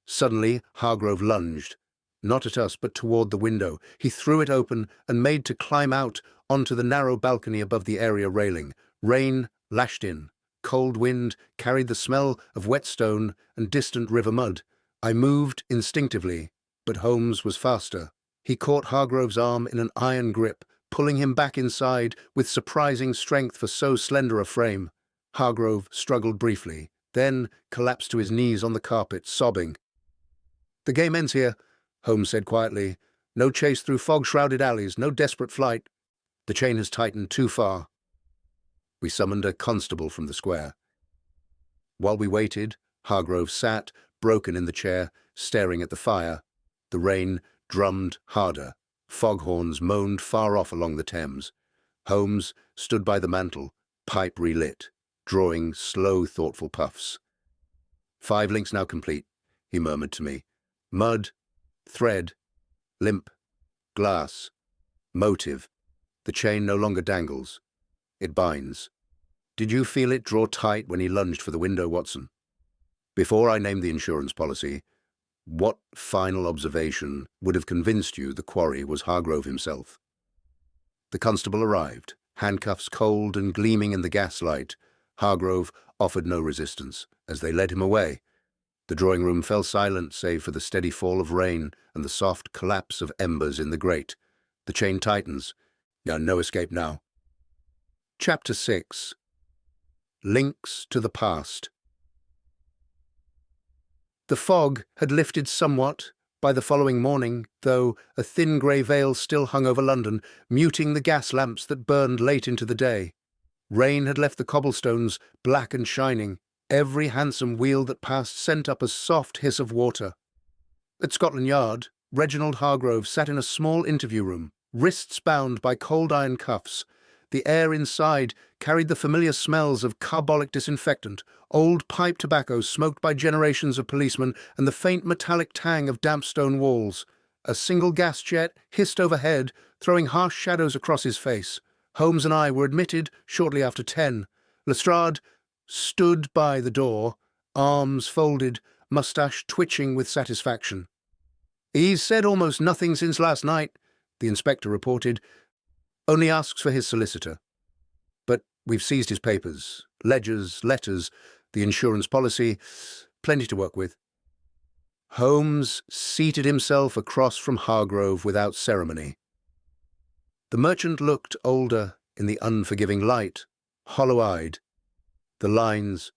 Suddenly, Hargrove lunged, not at us but toward the window. He threw it open and made to climb out onto the narrow balcony above the area railing. Rain lashed in. Cold wind carried the smell of wet stone and distant river mud. I moved instinctively, but Holmes was faster. He caught Hargrove's arm in an iron grip, pulling him back inside with surprising strength for so slender a frame. Hargrove struggled briefly, then collapsed to his knees on the carpet, sobbing. "The game ends here," Holmes said quietly. "No chase through fog-shrouded alleys, no desperate flight. The chain has tightened too far." We summoned a constable from the square. While we waited, Hargrove sat, broken in the chair, staring at the fire. The rain drummed harder. Foghorns moaned far off along the Thames. Holmes stood by the mantel, pipe relit, drawing slow, thoughtful puffs. 5 links now complete, he murmured to me. Mud, thread, limp, glass, motive. The chain no longer dangles. It binds. Did you feel it draw tight when he lunged for the window, Watson? Before I named the insurance policy, what final observation would have convinced you the quarry was Hargrove himself? The constable arrived, handcuffs cold and gleaming in the gaslight. Hargrove offered no resistance as they led him away. The drawing room fell silent save for the steady fall of rain and the soft collapse of embers in the grate. The chain tightens. No escape now. Chapter 6. Links to the Past. The fog had lifted somewhat by the following morning, though a thin grey veil still hung over London, muting the gas lamps that burned late into the day. Rain had left the cobblestones black and shining. Every hansom wheel that passed sent up a soft hiss of water. At Scotland Yard, Reginald Hargrove sat in a small interview room, wrists bound by cold iron cuffs. The air inside carried the familiar smells of carbolic disinfectant, old pipe tobacco smoked by generations of policemen, and the faint metallic tang of damp stone walls. A single gas jet hissed overhead, throwing harsh shadows across his face. Holmes and I were admitted shortly after 10. Lestrade stood by the door, arms folded, moustache twitching with satisfaction. "He's said almost nothing since last night," the inspector reported. "Only asks for his solicitor. But we've seized his papers, ledgers, letters, the insurance policy, plenty to work with." Holmes seated himself across from Hargrove without ceremony. The merchant looked older in the unforgiving light, hollow-eyed, the lines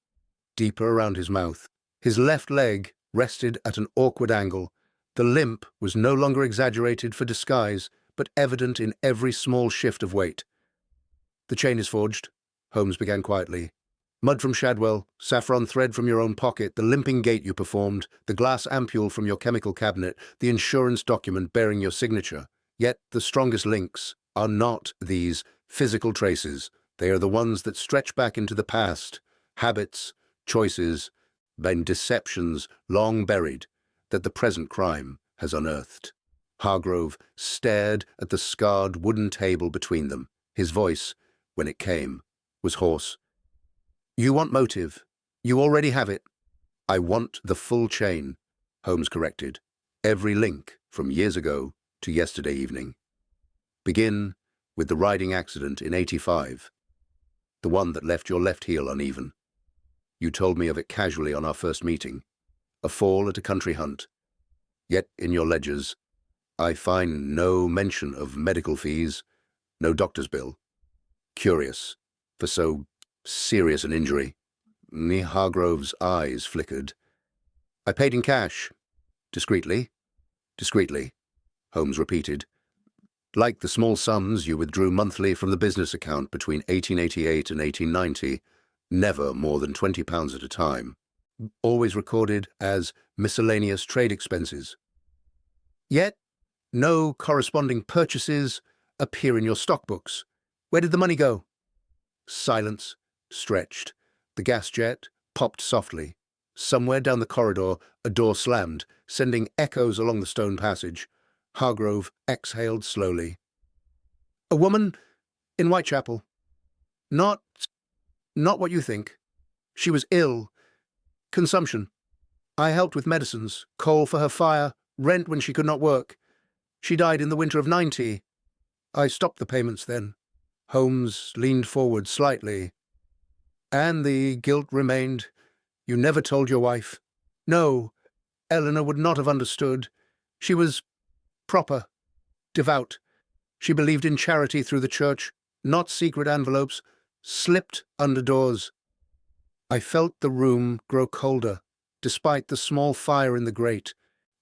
deeper around his mouth. His left leg rested at an awkward angle. The limp was no longer exaggerated for disguise, but evident in every small shift of weight. "The chain is forged," Holmes began quietly. "Mud from Shadwell, saffron thread from your own pocket, the limping gait you performed, the glass ampule from your chemical cabinet, the insurance document bearing your signature. Yet the strongest links are not these physical traces. They are the ones that stretch back into the past, habits, choices, and deceptions long buried that the present crime has unearthed." Hargrove stared at the scarred wooden table between them. His voice, when it came, was hoarse. "You want motive. You already have it." "I want the full chain," Holmes corrected. "Every link from years ago to yesterday evening. Begin with the riding accident in '85, the one that left your left heel uneven. You told me of it casually on our first meeting, a fall at a country hunt. Yet in your ledgers, I find no mention of medical fees, no doctor's bill. Curious, for so serious an injury." Hargrove's eyes flickered. "I paid in cash. Discreetly." "Discreetly," Holmes repeated. "Like the small sums you withdrew monthly from the business account between 1888 and 1890, never more than £20 at a time. Always recorded as miscellaneous trade expenses. Yet no corresponding purchases appear in your stock books. Where did the money go?" Silence stretched. The gas jet popped softly. Somewhere down the corridor, a door slammed, sending echoes along the stone passage. Hargrove exhaled slowly. "A woman in Whitechapel. Not what you think. She was ill. Consumption. I helped with medicines, coal for her fire, rent when she could not work. She died in the winter of '90. I stopped the payments then." Holmes leaned forward slightly. "And the guilt remained. You never told your wife." "No, Eleanor would not have understood. She was proper, devout. She believed in charity through the church, not secret envelopes, slipped under doors." I felt the room grow colder, despite the small fire in the grate,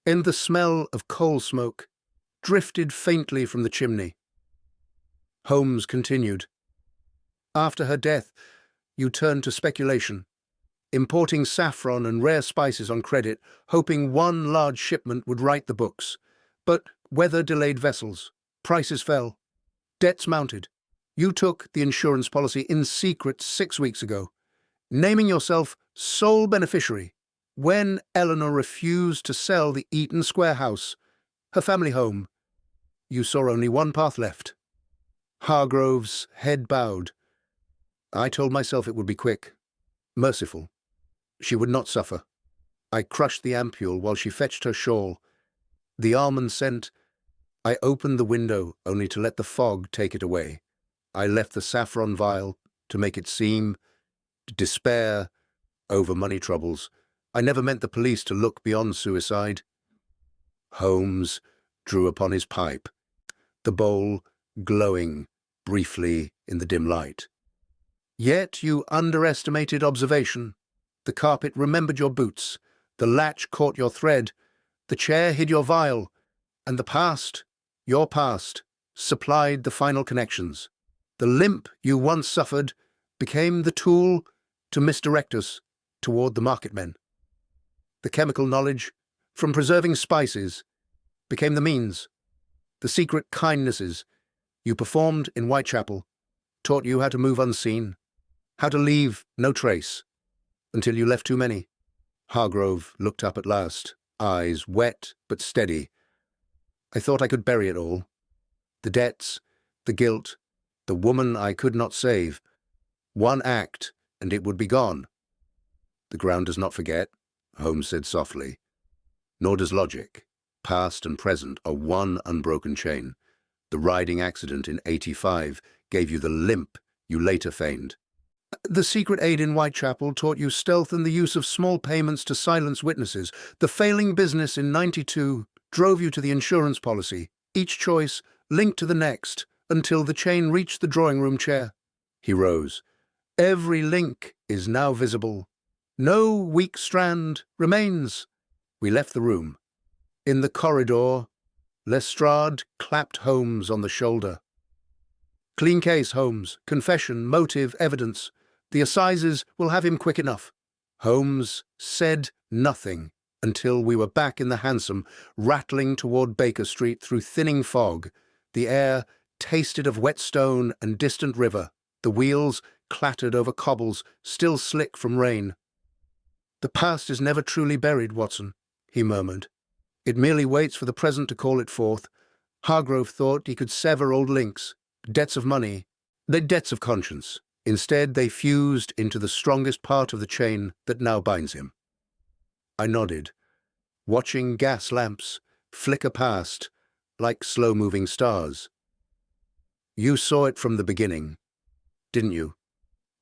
and the smell of coal smoke drifted faintly from the chimney. Holmes continued. "After her death, you turned to speculation, importing saffron and rare spices on credit, hoping one large shipment would right the books. But weather delayed vessels, prices fell, debts mounted. You took the insurance policy in secret 6 weeks ago, naming yourself sole beneficiary. When Eleanor refused to sell the Eaton Square house, her family home, you saw only one path left. Hargrove's head bowed. I told myself it would be quick, merciful. She would not suffer. I crushed the ampule while she fetched her shawl. The almond scent. I opened the window only to let the fog take it away. I left the saffron vial to make it seem despair over money troubles. I never meant the police to look beyond suicide. Holmes drew upon his pipe, the bowl glowing briefly in the dim light. Yet you underestimated observation. The carpet remembered your boots, the latch caught your thread, the chair hid your vial, and the past, your past, supplied the final connections. The limp you once suffered became the tool to misdirect us toward the market men. The chemical knowledge from preserving spices became the means. The secret kindnesses you performed in Whitechapel taught you how to move unseen, how to leave no trace, until you left too many. Hargrove looked up at last, eyes wet but steady. I thought I could bury it all. The debts, the guilt, the woman I could not save. One act, and it would be gone. The ground does not forget, Holmes said softly. Nor does logic. Past and present are one unbroken chain. The riding accident in '85 gave you the limp you later feigned. The secret aid in Whitechapel taught you stealth and the use of small payments to silence witnesses. The failing business in '92 drove you to the insurance policy, each choice linked to the next, until the chain reached the drawing-room chair. He rose. Every link is now visible. No weak strand remains. We left the room. In the corridor, Lestrade clapped Holmes on the shoulder. Clean case, Holmes. Confession, motive, evidence. The assizes will have him quick enough. Holmes said nothing until we were back in the hansom, rattling toward Baker Street through thinning fog. The air tasted of wet stone and distant river. The wheels clattered over cobbles, still slick from rain. The past is never truly buried, Watson, he murmured. It merely waits for the present to call it forth. Hargrove thought he could sever old links, debts of money, the debts of conscience. Instead, they fused into the strongest part of the chain that now binds him. I nodded, watching gas lamps flicker past like slow-moving stars. You saw it from the beginning, didn't you?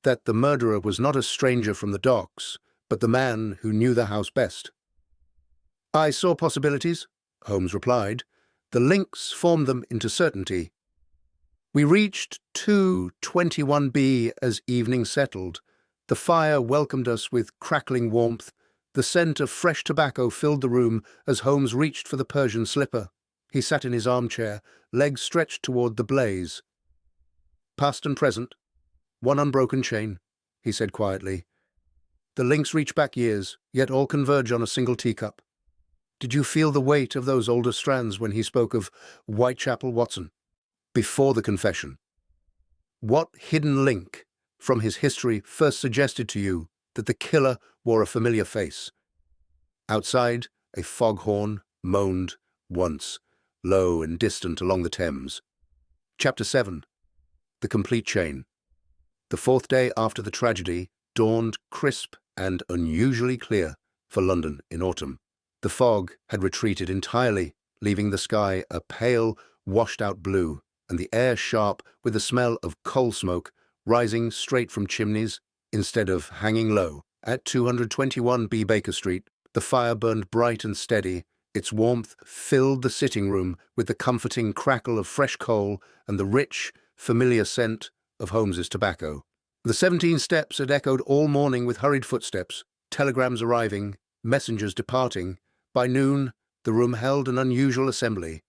That the murderer was not a stranger from the docks, but the man who knew the house best. I saw possibilities, Holmes replied. The links formed them into certainty. We reached 221B as evening settled. The fire welcomed us with crackling warmth. The scent of fresh tobacco filled the room as Holmes reached for the Persian slipper. He sat in his armchair, legs stretched toward the blaze. Past and present, one unbroken chain, he said quietly. The links reach back years, yet all converge on a single teacup. Did you feel the weight of those older strands when he spoke of Whitechapel, Watson? Before the confession. What hidden link from his history first suggested to you that the killer wore a familiar face? Outside, a foghorn moaned once, low and distant along the Thames. Chapter 7. The Complete Chain. The fourth day after the tragedy dawned crisp and unusually clear for London in autumn. The fog had retreated entirely, leaving the sky a pale, washed-out blue, and the air sharp with the smell of coal smoke rising straight from chimneys instead of hanging low. At 221B Baker Street, the fire burned bright and steady. Its warmth filled the sitting room with the comforting crackle of fresh coal and the rich, familiar scent of Holmes's tobacco. The 17 steps had echoed all morning with hurried footsteps, telegrams arriving, messengers departing. By noon, the room held an unusual assembly.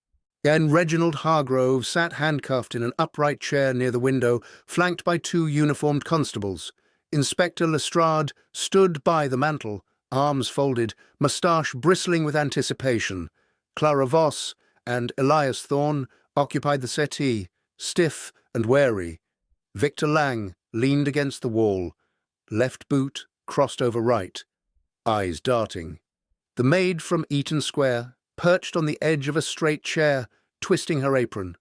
And Reginald Hargrove sat handcuffed in an upright chair near the window, flanked by 2 uniformed constables. Inspector Lestrade stood by the mantel, arms folded, moustache bristling with anticipation. Clara Voss and Elias Thorne occupied the settee, stiff and wary, Victor Lang leaned against the wall, left boot crossed over right, eyes darting. The maid from Eaton Square perched on the edge of a straight chair, twisting her apron.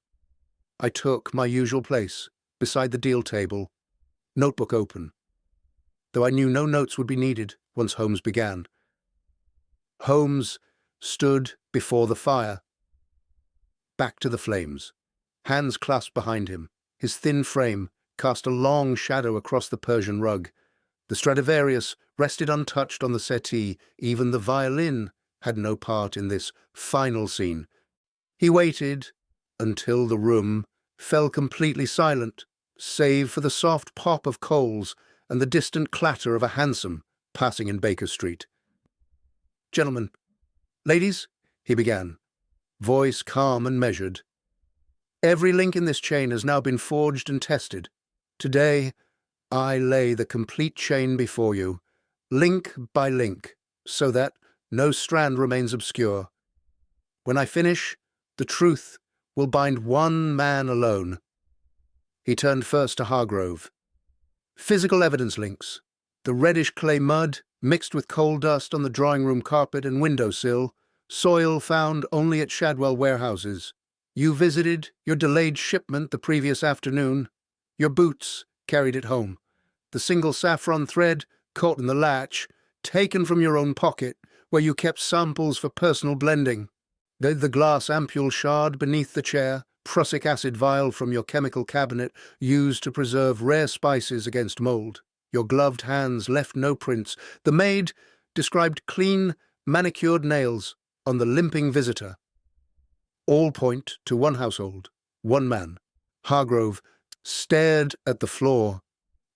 I took my usual place, beside the deal table, notebook open, though I knew no notes would be needed once Holmes began. Holmes stood before the fire, back to the flames, hands clasped behind him. His thin frame cast a long shadow across the Persian rug. The Stradivarius rested untouched on the settee. Even the violin had no part in this final scene. He waited until the room fell completely silent, save for the soft pop of coals and the distant clatter of a hansom passing in Baker Street. "Gentlemen, ladies," he began, voice calm and measured. "Every link in this chain has now been forged and tested. Today, I lay the complete chain before you, link by link, so that no strand remains obscure. When I finish, the truth will bind one man alone." He turned first to Hargrove. "Physical evidence links. The reddish clay mud mixed with coal dust on the drawing-room carpet and windowsill, soil found only at Shadwell warehouses. You visited your delayed shipment the previous afternoon. Your boots carried it home. The single saffron thread caught in the latch, taken from your own pocket, where you kept samples for personal blending. The glass ampule shard beneath the chair, prussic acid vial from your chemical cabinet used to preserve rare spices against mold. Your gloved hands left no prints. The maid described clean, manicured nails on the limping visitor. All point to one household, one man." Hargrove stared at the floor,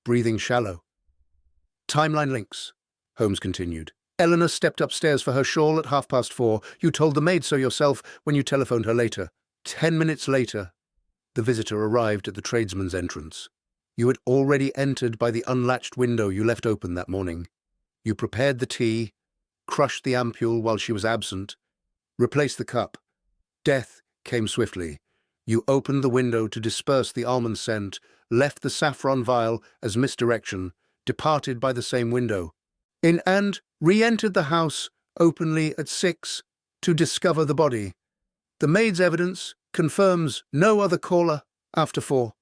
breathing shallow. "Timeline links," Holmes continued. "Eleanor stepped upstairs for her shawl at 4:30. You told the maid so yourself when you telephoned her later. 10 minutes later, the visitor arrived at the tradesman's entrance. You had already entered by the unlatched window you left open that morning. You prepared the tea, crushed the ampule while she was absent, replaced the cup. Death came swiftly. You opened the window to disperse the almond scent, left the saffron vial as misdirection, departed by the same window, and re-entered the house openly at 6 to discover the body. The maid's evidence confirms no other caller after 4.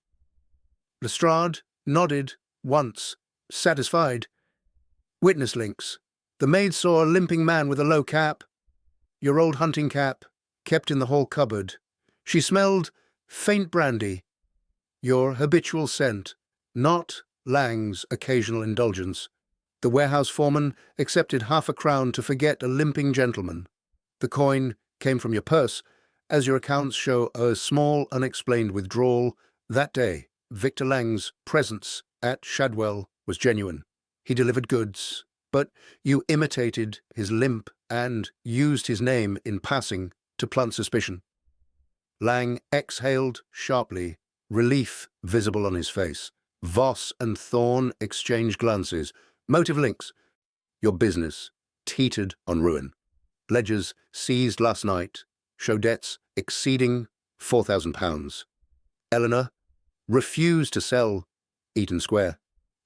Lestrade nodded once, satisfied. Witness links. The maid saw a limping man with a low cap, your old hunting cap, kept in the hall cupboard. She smelled faint brandy, your habitual scent, not Lang's occasional indulgence. The warehouse foreman accepted £0.50 to forget a limping gentleman. The coin came from your purse, as your accounts show a small unexplained withdrawal. That day, Victor Lang's presence at Shadwell was genuine. He delivered goods, but you imitated his limp and used his name in passing to plant suspicion. Lang exhaled sharply, relief visible on his face. Voss and Thorne exchanged glances. Motive links. Your business teetered on ruin. Ledgers seized last night show debts exceeding £4,000. Eleanor refused to sell Eaton Square,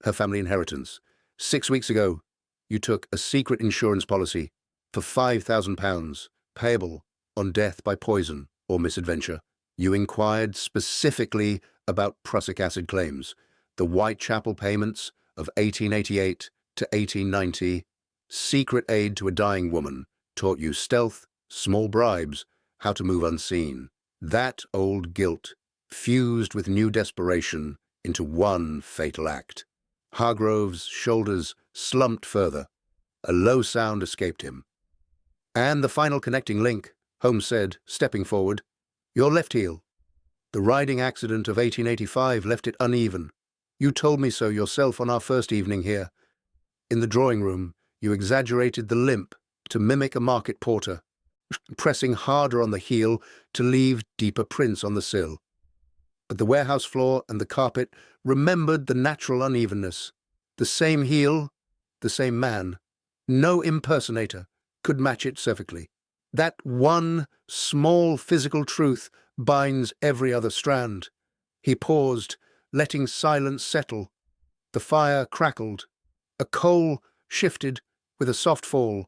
her family inheritance. 6 weeks ago, you took a secret insurance policy for £5,000, payable on death by poison or misadventure. You inquired specifically about prussic acid claims, the Whitechapel payments of 1888 to 1890, secret aid to a dying woman, taught you stealth, small bribes, how to move unseen. That old guilt fused with new desperation into one fatal act. Hargrove's shoulders slumped further. A low sound escaped him. "And the final connecting link," Holmes said, stepping forward. "Your left heel. The riding accident of 1885 left it uneven. You told me so yourself on our first evening here. In the drawing room, you exaggerated the limp to mimic a market porter, pressing harder on the heel to leave deeper prints on the sill. But the warehouse floor and the carpet remembered the natural unevenness. The same heel, the same man. No impersonator could match it perfectly. That one small physical truth binds every other strand." He paused, letting silence settle. The fire crackled. A coal shifted with a soft fall.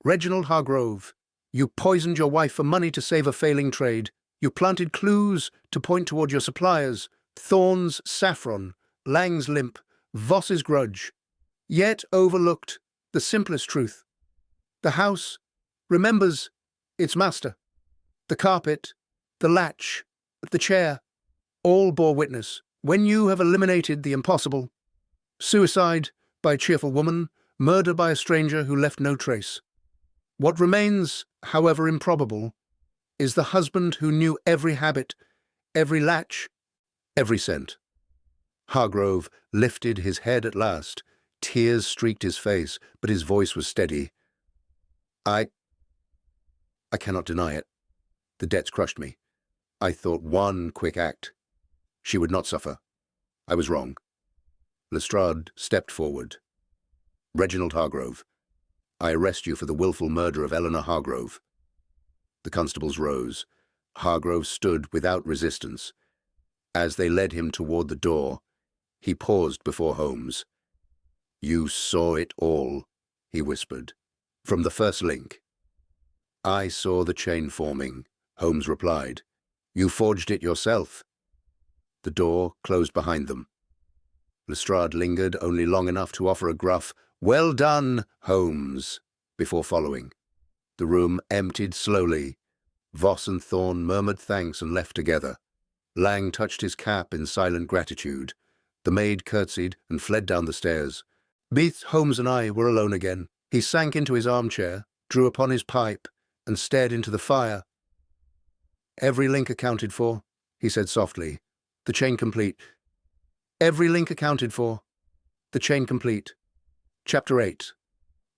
Reginald Hargrove, you poisoned your wife for money to save a failing trade. You planted clues to point toward your suppliers. Thorne's saffron, Lang's limp, Voss's grudge. Yet overlooked the simplest truth. The house remembers its master. The carpet, the latch, the chair, all bore witness. When you have eliminated the impossible, suicide by a cheerful woman, murder by a stranger who left no trace. What remains, however improbable, is the husband who knew every habit, every latch, every scent. Hargrove lifted his head at last. Tears streaked his face, but his voice was steady. I cannot deny it. The debts crushed me. I thought one quick act. She would not suffer. I was wrong. Lestrade stepped forward. Reginald Hargrove, I arrest you for the willful murder of Eleanor Hargrove. The constables rose. Hargrove stood without resistance. As they led him toward the door, he paused before Holmes. You saw it all, he whispered, from the first link. I saw the chain forming, Holmes replied. You forged it yourself. The door closed behind them. Lestrade lingered only long enough to offer a gruff, "Well done, Holmes," before following. The room emptied slowly. Voss and Thorne murmured thanks and left together. Lang touched his cap in silent gratitude. The maid curtsied and fled down the stairs. Beneath, Holmes and I were alone again. He sank into his armchair, drew upon his pipe, and stared into the fire. Every link accounted for, he said softly. The chain complete. Every link accounted for. The chain complete. Chapter 8.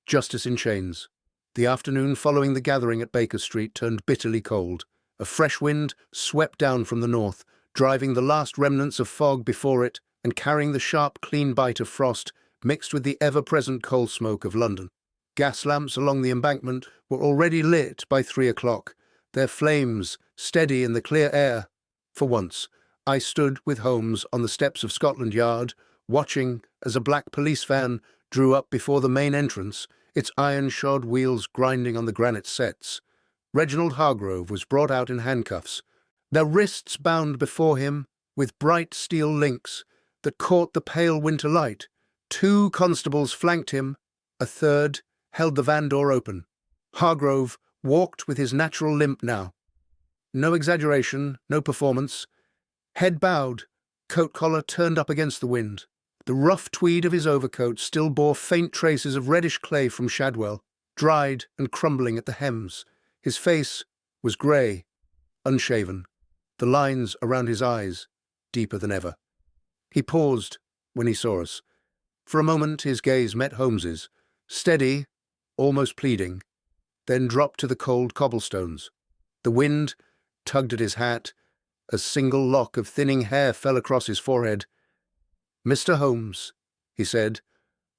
Justice in Chains. The afternoon following the gathering at Baker Street turned bitterly cold. A fresh wind swept down from the north, driving the last remnants of fog before it and carrying the sharp, clean bite of frost mixed with the ever-present coal smoke of London. Gas lamps along the embankment were already lit by 3 o'clock, their flames steady in the clear air. For once, I stood with Holmes on the steps of Scotland Yard, watching as a black police van drew up before the main entrance, its iron-shod wheels grinding on the granite setts. Reginald Hargrove was brought out in handcuffs, their wrists bound before him with bright steel links that caught the pale winter light. 2 constables flanked him, a third held the van door open. Hargrove walked with his natural limp now. No exaggeration, no performance. Head bowed, coat collar turned up against the wind. The rough tweed of his overcoat still bore faint traces of reddish clay from Shadwell, dried and crumbling at the hems. His face was grey, unshaven, the lines around his eyes deeper than ever. He paused when he saw us. For a moment his gaze met Holmes's, steady, almost pleading, then dropped to the cold cobblestones. The wind tugged at his hat. A single lock of thinning hair fell across his forehead. "Mr. Holmes," he said,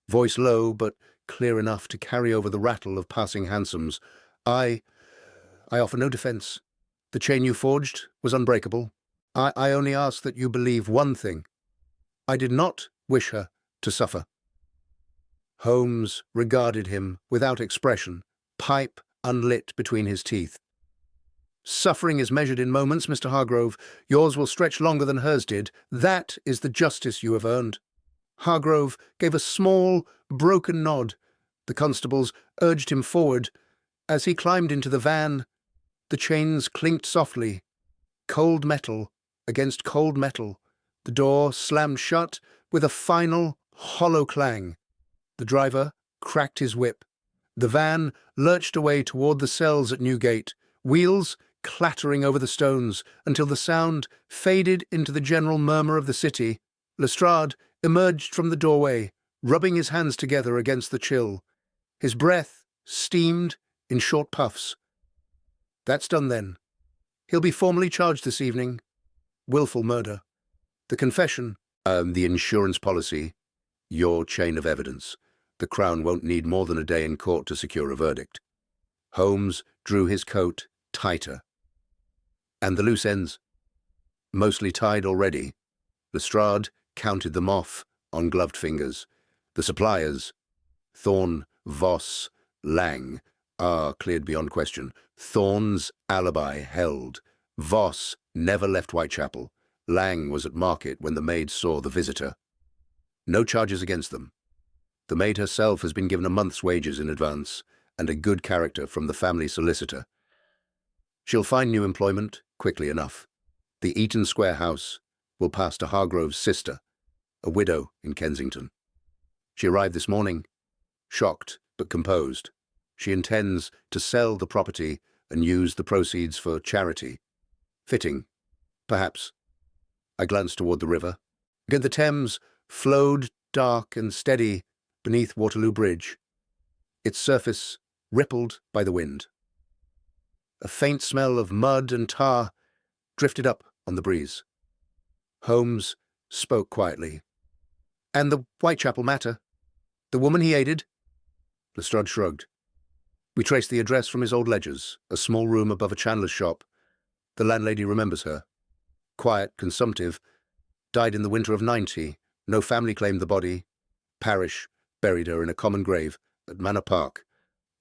voice low but clear enough to carry over the rattle of passing hansoms, I offer no defense. The chain you forged was unbreakable. I only ask that you believe one thing. I did not wish her to suffer." Holmes regarded him without expression, pipe unlit between his teeth. "Suffering is measured in moments, Mr. Hargrove. Yours will stretch longer than hers did. That is the justice you have earned." Hargrove gave a small, broken nod. The constables urged him forward. As he climbed into the van, the chains clinked softly. Cold metal against cold metal. The door slammed shut with a final, hollow clang. The driver cracked his whip. The van lurched away toward the cells at Newgate, wheels clattering over the stones until the sound faded into the general murmur of the city. Lestrade emerged from the doorway, rubbing his hands together against the chill. His breath steamed in short puffs. "That's done then. He'll be formally charged this evening. Willful murder. The confession, the insurance policy, your chain of evidence. The Crown won't need more than a day in court to secure a verdict." Holmes drew his coat tighter. "And the loose ends?" "Mostly tied already. Lestrade counted them off on gloved fingers. The suppliers, Thorne, Voss, Lang, are cleared beyond question. Thorne's alibi held. Voss never left Whitechapel. Lang was at market when the maid saw the visitor. No charges against them. The maid herself has been given a month's wages in advance and a good character from the family solicitor. She'll find new employment quickly enough. The Eaton Square house will pass to Hargrove's sister, a widow in Kensington. She arrived this morning, shocked but composed. She intends to sell the property and use the proceeds for charity. Fitting, perhaps. I glanced toward the river. Again, the Thames flowed dark and steady beneath Waterloo Bridge, its surface rippled by the wind. A faint smell of mud and tar drifted up on the breeze. Holmes spoke quietly. "And the Whitechapel matter? The woman he aided?" Lestrade shrugged. "We traced the address from his old ledgers, a small room above a chandler's shop. The landlady remembers her. Quiet, consumptive, died in the winter of '90. No family claimed the body. Parish buried her in a common grave at Manor Park.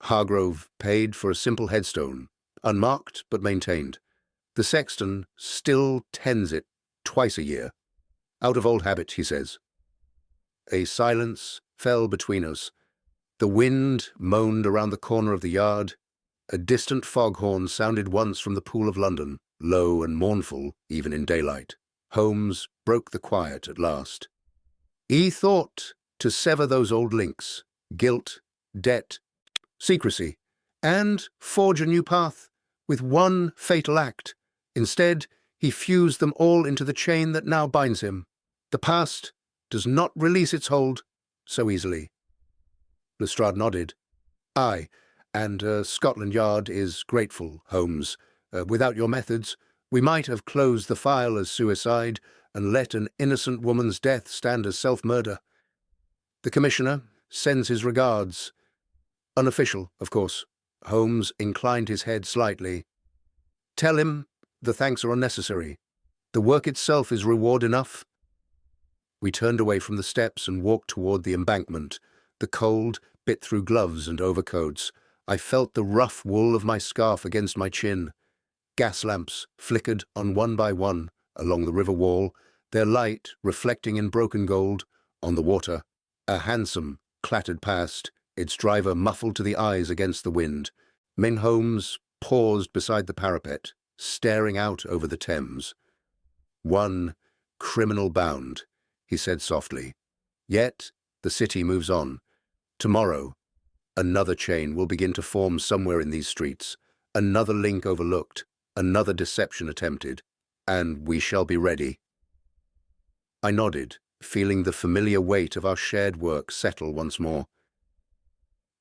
Hargrove paid for a simple headstone, unmarked but maintained. The sexton still tends it twice a year. Out of old habit, he says." A silence fell between us. The wind moaned around the corner of the yard. A distant foghorn sounded once from the Pool of London, low and mournful even in daylight. Holmes broke the quiet at last. "He thought to sever those old links, guilt, debt, secrecy, and forge a new path with one fatal act. Instead, he fused them all into the chain that now binds him. The past does not release its hold so easily." Lestrade nodded. "Aye, and Scotland Yard is grateful, Holmes. Without your methods, we might have closed the file as suicide and let an innocent woman's death stand as self-murder. The Commissioner sends his regards. Unofficial, of course." Holmes inclined his head slightly. "Tell him the thanks are unnecessary. The work itself is reward enough." We turned away from the steps and walked toward the embankment. The cold bit through gloves and overcoats. I felt the rough wool of my scarf against my chin. Gas lamps flickered on one by one along the river wall, their light reflecting in broken gold on the water. A hansom clattered past, its driver muffled to the eyes against the wind. Min Holmes paused beside the parapet, staring out over the Thames. "One criminal bound," he said softly. "Yet the city moves on. Tomorrow, another chain will begin to form somewhere in these streets, another link overlooked, another deception attempted, and we shall be ready." I nodded, feeling the familiar weight of our shared work settle once more.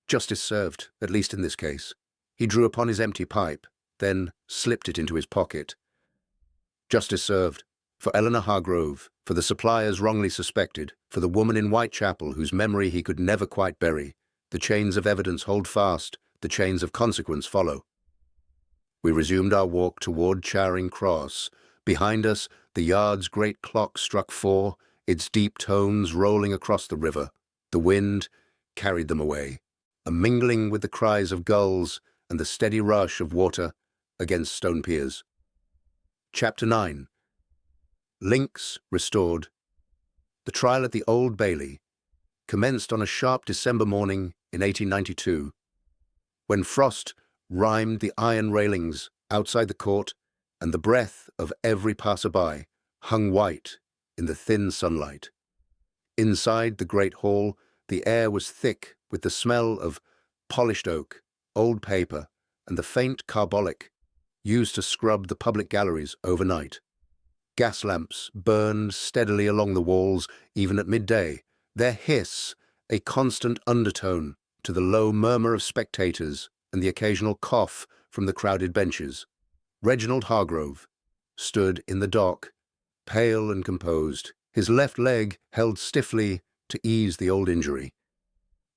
Justice served, at least in this case. He drew upon his empty pipe, then slipped it into his pocket. Justice served. For Eleanor Hargrove, for the suppliers wrongly suspected, for the woman in Whitechapel whose memory he could never quite bury. The chains of evidence hold fast, the chains of consequence follow. We resumed our walk toward Charing Cross. Behind us, the yard's great clock struck 4, its deep tones rolling across the river. The wind carried them away, a mingling with the cries of gulls and the steady rush of water against stone piers. Chapter 9. Links restored. The trial at the Old Bailey commenced on a sharp December morning in 1892, when frost rimed the iron railings outside the court and the breath of every passer-by hung white in the thin sunlight. Inside the great hall, the air was thick with the smell of polished oak, old paper, and the faint carbolic used to scrub the public galleries overnight. Gas lamps burned steadily along the walls, even at midday, their hiss a constant undertone to the low murmur of spectators and the occasional cough from the crowded benches. Reginald Hargrove stood in the dock, pale and composed, his left leg held stiffly to ease the old injury.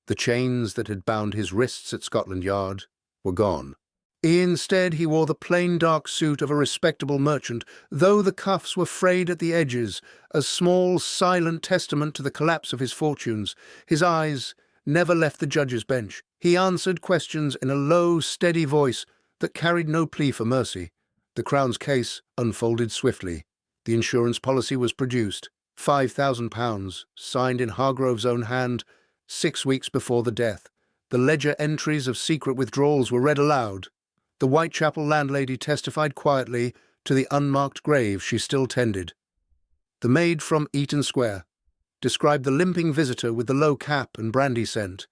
The chains that had bound his wrists at Scotland Yard were gone. Instead, he wore the plain dark suit of a respectable merchant, though the cuffs were frayed at the edges, a small, silent testament to the collapse of his fortunes. His eyes never left the judge's bench. He answered questions in a low, steady voice that carried no plea for mercy. The Crown's case unfolded swiftly. The insurance policy was produced. £5,000, signed in Hargrove's own hand, 6 weeks before the death. The ledger entries of secret withdrawals were read aloud. The Whitechapel landlady testified quietly to the unmarked grave she still tended. The maid from Eaton Square described the limping visitor with the low cap and brandy scent.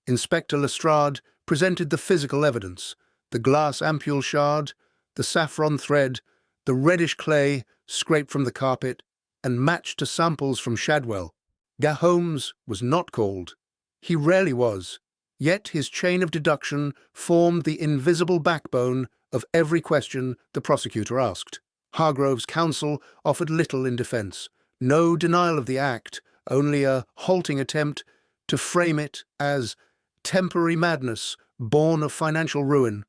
Inspector Lestrade presented the physical evidence: the glass ampule shard, the saffron thread, the reddish clay scraped from the carpet, and matched to samples from Shadwell. Holmes was not called. He rarely was. Yet his chain of deduction formed the invisible backbone of every question the prosecutor asked. Hargrove's counsel offered little in defence. No denial of the act, only a halting attempt to frame it as temporary madness born of financial ruin.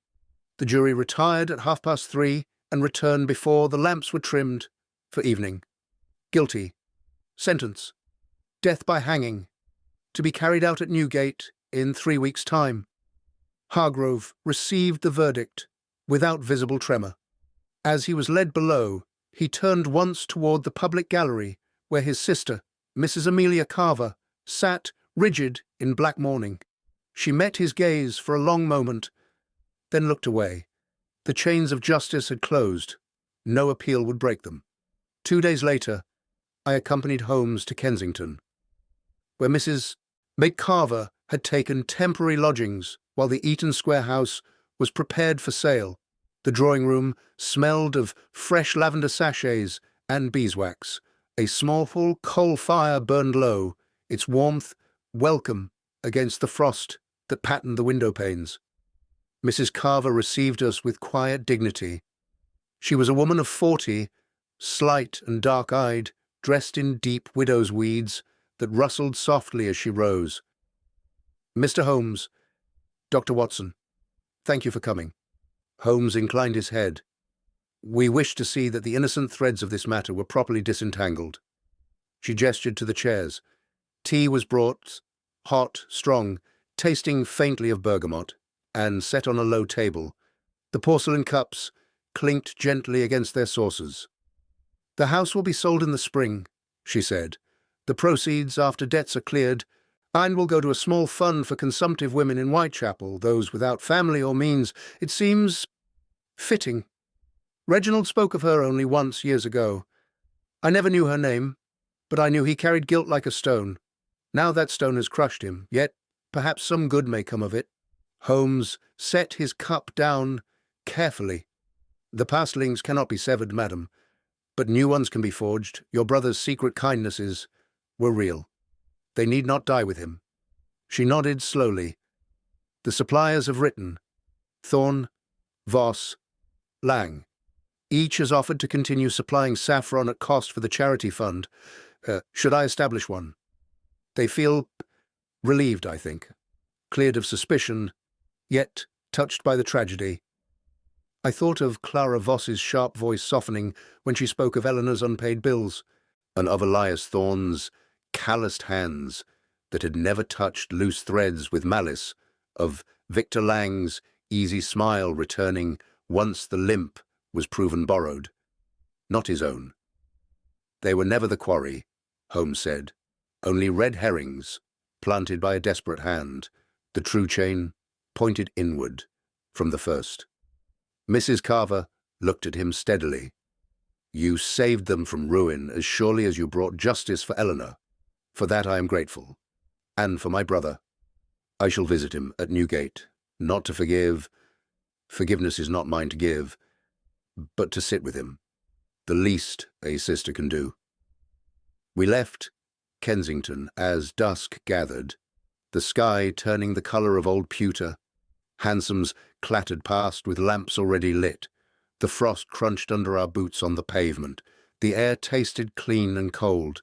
The jury retired at 3:30 and returned before the lamps were trimmed for evening. Guilty. Sentence: death by hanging, to be carried out at Newgate in 3 weeks' time. Hargrove received the verdict without visible tremor. As he was led below, he turned once toward the public gallery where his sister, Mrs. Amelia Carver, sat rigid in black mourning. She met his gaze for a long moment, then looked away. The chains of justice had closed. No appeal would break them. 2 days later, I accompanied Holmes to Kensington, where Mrs. Carver had taken temporary lodgings while the Eaton Square house was prepared for sale. The drawing-room smelled of fresh lavender sachets and beeswax. A small coal fire burned low, its warmth welcome against the frost that patterned the window panes. Mrs. Carver received us with quiet dignity. She was a woman of 40, slight and dark-eyed, dressed in deep widow's weeds that rustled softly as she rose. "Mr. Holmes, Dr. Watson, thank you for coming." Holmes inclined his head. "We wished to see that the innocent threads of this matter were properly disentangled." She gestured to the chairs. Tea was brought, hot, strong, tasting faintly of bergamot, and set on a low table. The porcelain cups clinked gently against their saucers. "The house will be sold in the spring," she said. "The proceeds, after debts are cleared, and will go to a small fund for consumptive women in Whitechapel, those without family or means. It seems fitting. Reginald spoke of her only once years ago. I never knew her name, but I knew he carried guilt like a stone. Now that stone has crushed him, yet perhaps some good may come of it." Holmes set his cup down carefully. "The past links cannot be severed, madam, but new ones can be forged. Your brother's secret kindnesses were real. They need not die with him." She nodded slowly. "The suppliers have written. Thorne, Voss, Lang. Each has offered to continue supplying saffron at cost for the charity fund. Should I establish one? They feel relieved, I think, cleared of suspicion, yet touched by the tragedy." I thought of Clara Voss's sharp voice softening when she spoke of Eleanor's unpaid bills, and of Elias Thorne's calloused hands that had never touched loose threads with malice, of Victor Lang's easy smile returning once the limp was proven borrowed, not his own. "They were never the quarry," Holmes said. "Only red herrings, planted by a desperate hand. The true chain pointed inward from the first." Mrs. Carver looked at him steadily. "You saved them from ruin as surely as you brought justice for Eleanor. For that I am grateful. And for my brother. I shall visit him at Newgate, not to forgive. Forgiveness is not mine to give, but to sit with him. The least a sister can do." We left Kensington as dusk gathered, the sky turning the colour of old pewter. Hansoms clattered past with lamps already lit. The frost crunched under our boots on the pavement. The air tasted clean and cold.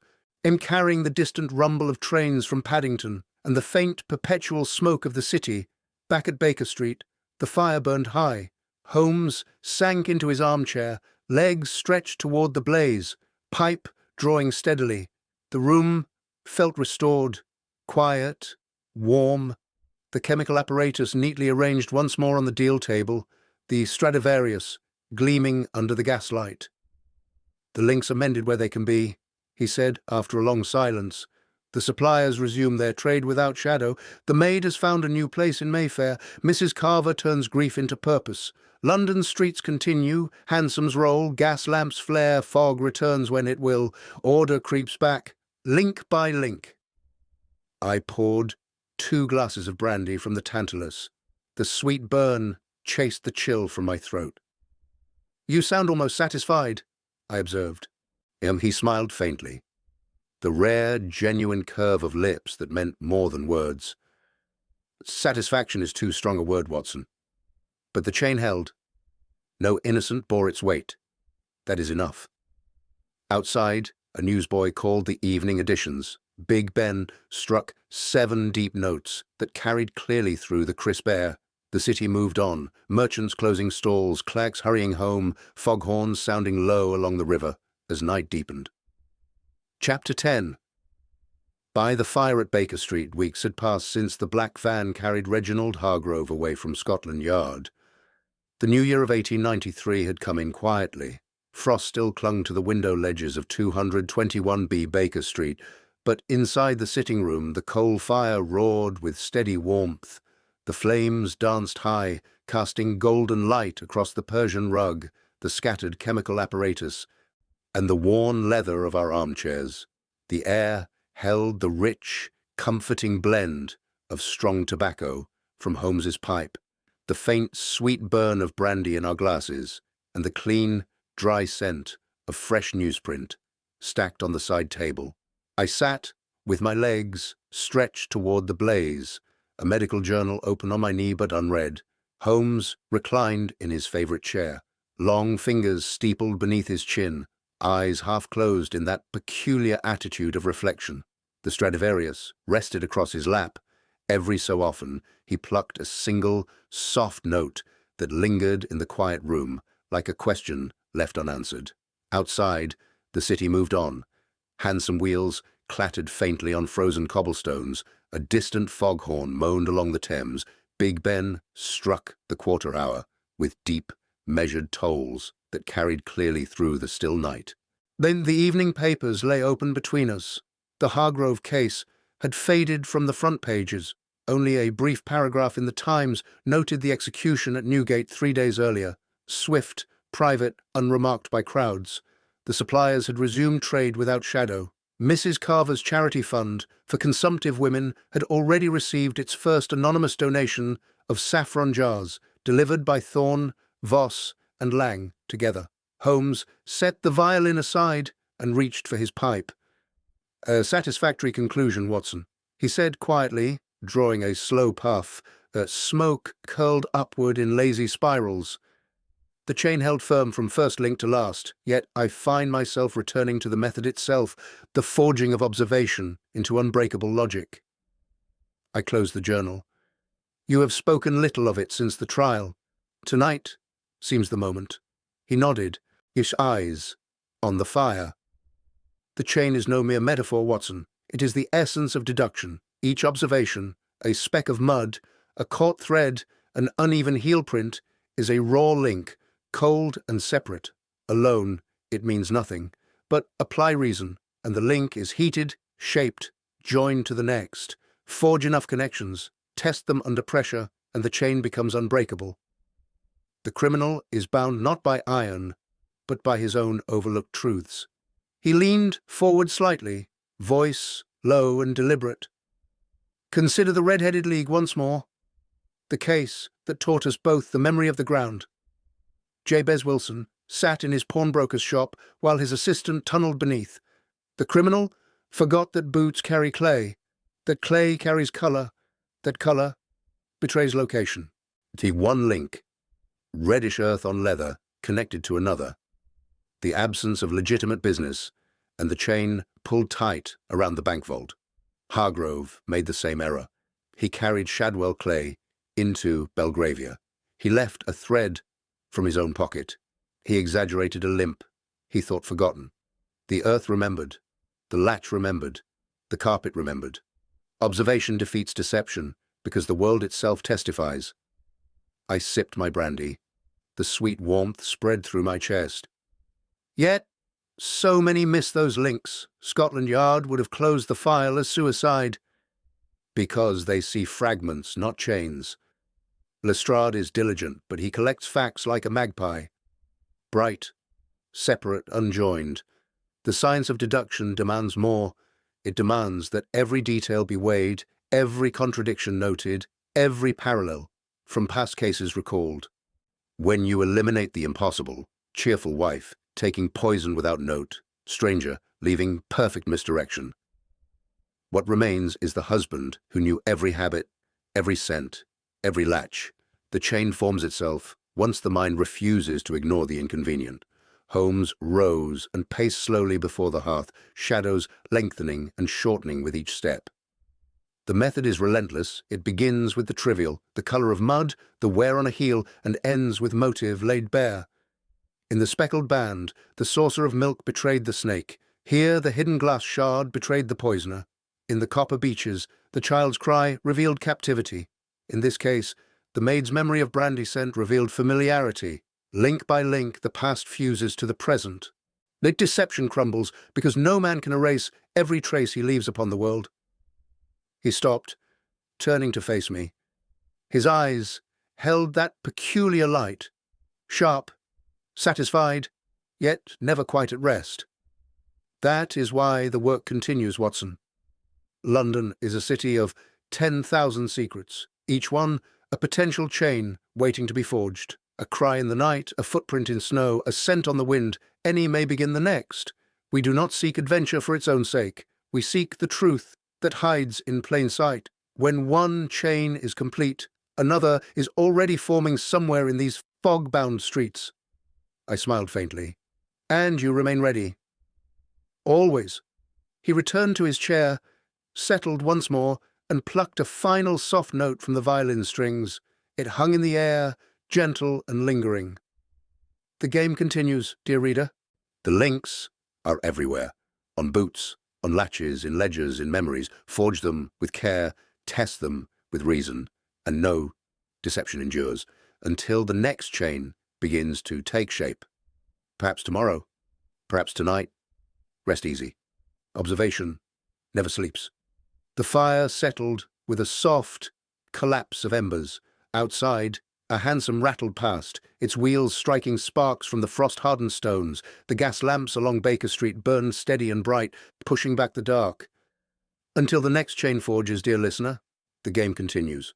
Carrying the distant rumble of trains from Paddington and the faint, perpetual smoke of the city. Back at Baker Street, the fire burned high, Holmes sank into his armchair, legs stretched toward the blaze, pipe drawing steadily. The room felt restored, quiet, warm. The chemical apparatus neatly arranged once more on the deal table, the Stradivarius gleaming under the gaslight. "The links are mended where they can be," he said after a long silence. "The suppliers resume their trade without shadow. The maid has found a new place in Mayfair. Mrs. Carver turns grief into purpose. London streets continue, hansoms roll, gas lamps flare, fog returns when it will, order creeps back, link by link." I poured 2 glasses of brandy from the Tantalus. The sweet burn chased the chill from my throat. "You sound almost satisfied," I observed. He smiled faintly, the rare, genuine curve of lips that meant more than words. "Satisfaction is too strong a word, Watson. But the chain held. No innocent bore its weight. That is enough." Outside, a newsboy called the evening editions. Big Ben struck 7 deep notes that carried clearly through the crisp air. The city moved on, merchants closing stalls, clerks hurrying home, foghorns sounding low along the river as night deepened. Chapter 10. By the fire at Baker Street, weeks had passed since the black van carried Reginald Hargrove away from Scotland Yard. The new year of 1893 had come in quietly. Frost still clung to the window ledges of 221B Baker Street, but inside the sitting room the coal fire roared with steady warmth. The flames danced high, casting golden light across the Persian rug, the scattered chemical apparatus, and the worn leather of our armchairs. The air held the rich, comforting blend of strong tobacco from Holmes's pipe, the faint, sweet burn of brandy in our glasses, and the clean, dry scent of fresh newsprint stacked on the side table. I sat with my legs stretched toward the blaze, a medical journal open on my knee but unread. Holmes reclined in his favorite chair, long fingers steepled beneath his chin, eyes half closed in that peculiar attitude of reflection. The Stradivarius rested across his lap. Every so often he plucked a single, soft note that lingered in the quiet room, like a question left unanswered. Outside, the city moved on. Hansom wheels clattered faintly on frozen cobblestones. A distant foghorn moaned along the Thames. Big Ben struck the quarter hour with deep, measured tolls that carried clearly through the still night. Then the evening papers lay open between us. The Hargrove case had faded from the front pages. Only a brief paragraph in the Times noted the execution at Newgate 3 days earlier. Swift, private, unremarked by crowds. The suppliers had resumed trade without shadow. Mrs. Carver's charity fund for consumptive women had already received its first anonymous donation of saffron jars, delivered by Thorne, Voss, and Lang together. Holmes set the violin aside and reached for his pipe. "A satisfactory conclusion, Watson," he said quietly, drawing a slow puff. Smoke curled upward in lazy spirals. The chain held firm from first link to last, yet I find myself returning to the method itself, the forging of observation into unbreakable logic. I closed the journal. "You have spoken little of it since the trial. Tonight seems the moment." He nodded, his eyes on the fire. "The chain is no mere metaphor, Watson. It is the essence of deduction. Each observation, a speck of mud, a caught thread, an uneven heel print, is a raw link, cold and separate. Alone, it means nothing. But apply reason, and the link is heated, shaped, joined to the next. Forge enough connections, test them under pressure, and the chain becomes unbreakable. The criminal is bound not by iron, but by his own overlooked truths." He leaned forward slightly, voice low and deliberate. "Consider the Red-Headed League once more. The case that taught us both the memory of the ground. Jabez Wilson sat in his pawnbroker's shop while his assistant tunneled beneath. The criminal forgot that boots carry clay, that clay carries color, that color betrays location. The one link, reddish earth on leather, connected to another. The absence of legitimate business, and the chain pulled tight around the bank vault. Hargrove made the same error. He carried Shadwell clay into Belgravia. He left a thread from his own pocket. He exaggerated a limp. He thought forgotten. The earth remembered. The latch remembered. The carpet remembered. Observation defeats deception, because the world itself testifies. I sipped my brandy. The sweet warmth spread through my chest. Yet, so many miss those links. Scotland Yard would have closed the file as suicide. Because they see fragments, not chains. Lestrade is diligent, but he collects facts like a magpie. Bright, separate, unjoined. The science of deduction demands more. It demands that every detail be weighed, every contradiction noted, every parallel from past cases recalled. When you eliminate the impossible, cheerful wife, taking poison without note, stranger, leaving perfect misdirection. What remains is the husband who knew every habit, every scent, every latch. The chain forms itself once the mind refuses to ignore the inconvenient. Holmes rose and paced slowly before the hearth, shadows lengthening and shortening with each step. The method is relentless. It begins with the trivial, the color of mud, the wear on a heel, and ends with motive laid bare. In the speckled band, the saucer of milk betrayed the snake. Here, the hidden glass shard betrayed the poisoner. In the copper beeches, the child's cry revealed captivity. In this case, the maid's memory of brandy scent revealed familiarity. Link by link, the past fuses to the present. Let deception crumbles, because no man can erase every trace he leaves upon the world. He stopped, turning to face me. His eyes held that peculiar light, sharp, satisfied, yet never quite at rest. That is why the work continues, Watson. London is a city of 10,000 secrets, each one a potential chain waiting to be forged. A cry in the night, a footprint in snow, a scent on the wind, any may begin the next. We do not seek adventure for its own sake. We seek the truth that hides in plain sight. When one chain is complete, another is already forming somewhere in these fog-bound streets. I smiled faintly. And you remain ready. Always. He returned to his chair, settled once more, and plucked a final soft note from the violin strings. It hung in the air, gentle and lingering. The game continues, dear reader. The links are everywhere. On boots, on latches, in ledgers, in memories. Forge them with care, test them with reason, and no deception endures until the next chain begins to take shape. Perhaps tomorrow, perhaps tonight. Rest easy. Observation never sleeps. The fire settled with a soft collapse of embers. Outside, a hansom rattled past, its wheels striking sparks from the frost-hardened stones. The gas lamps along Baker Street burned steady and bright, pushing back the dark. Until the next chain forges, dear listener, the game continues.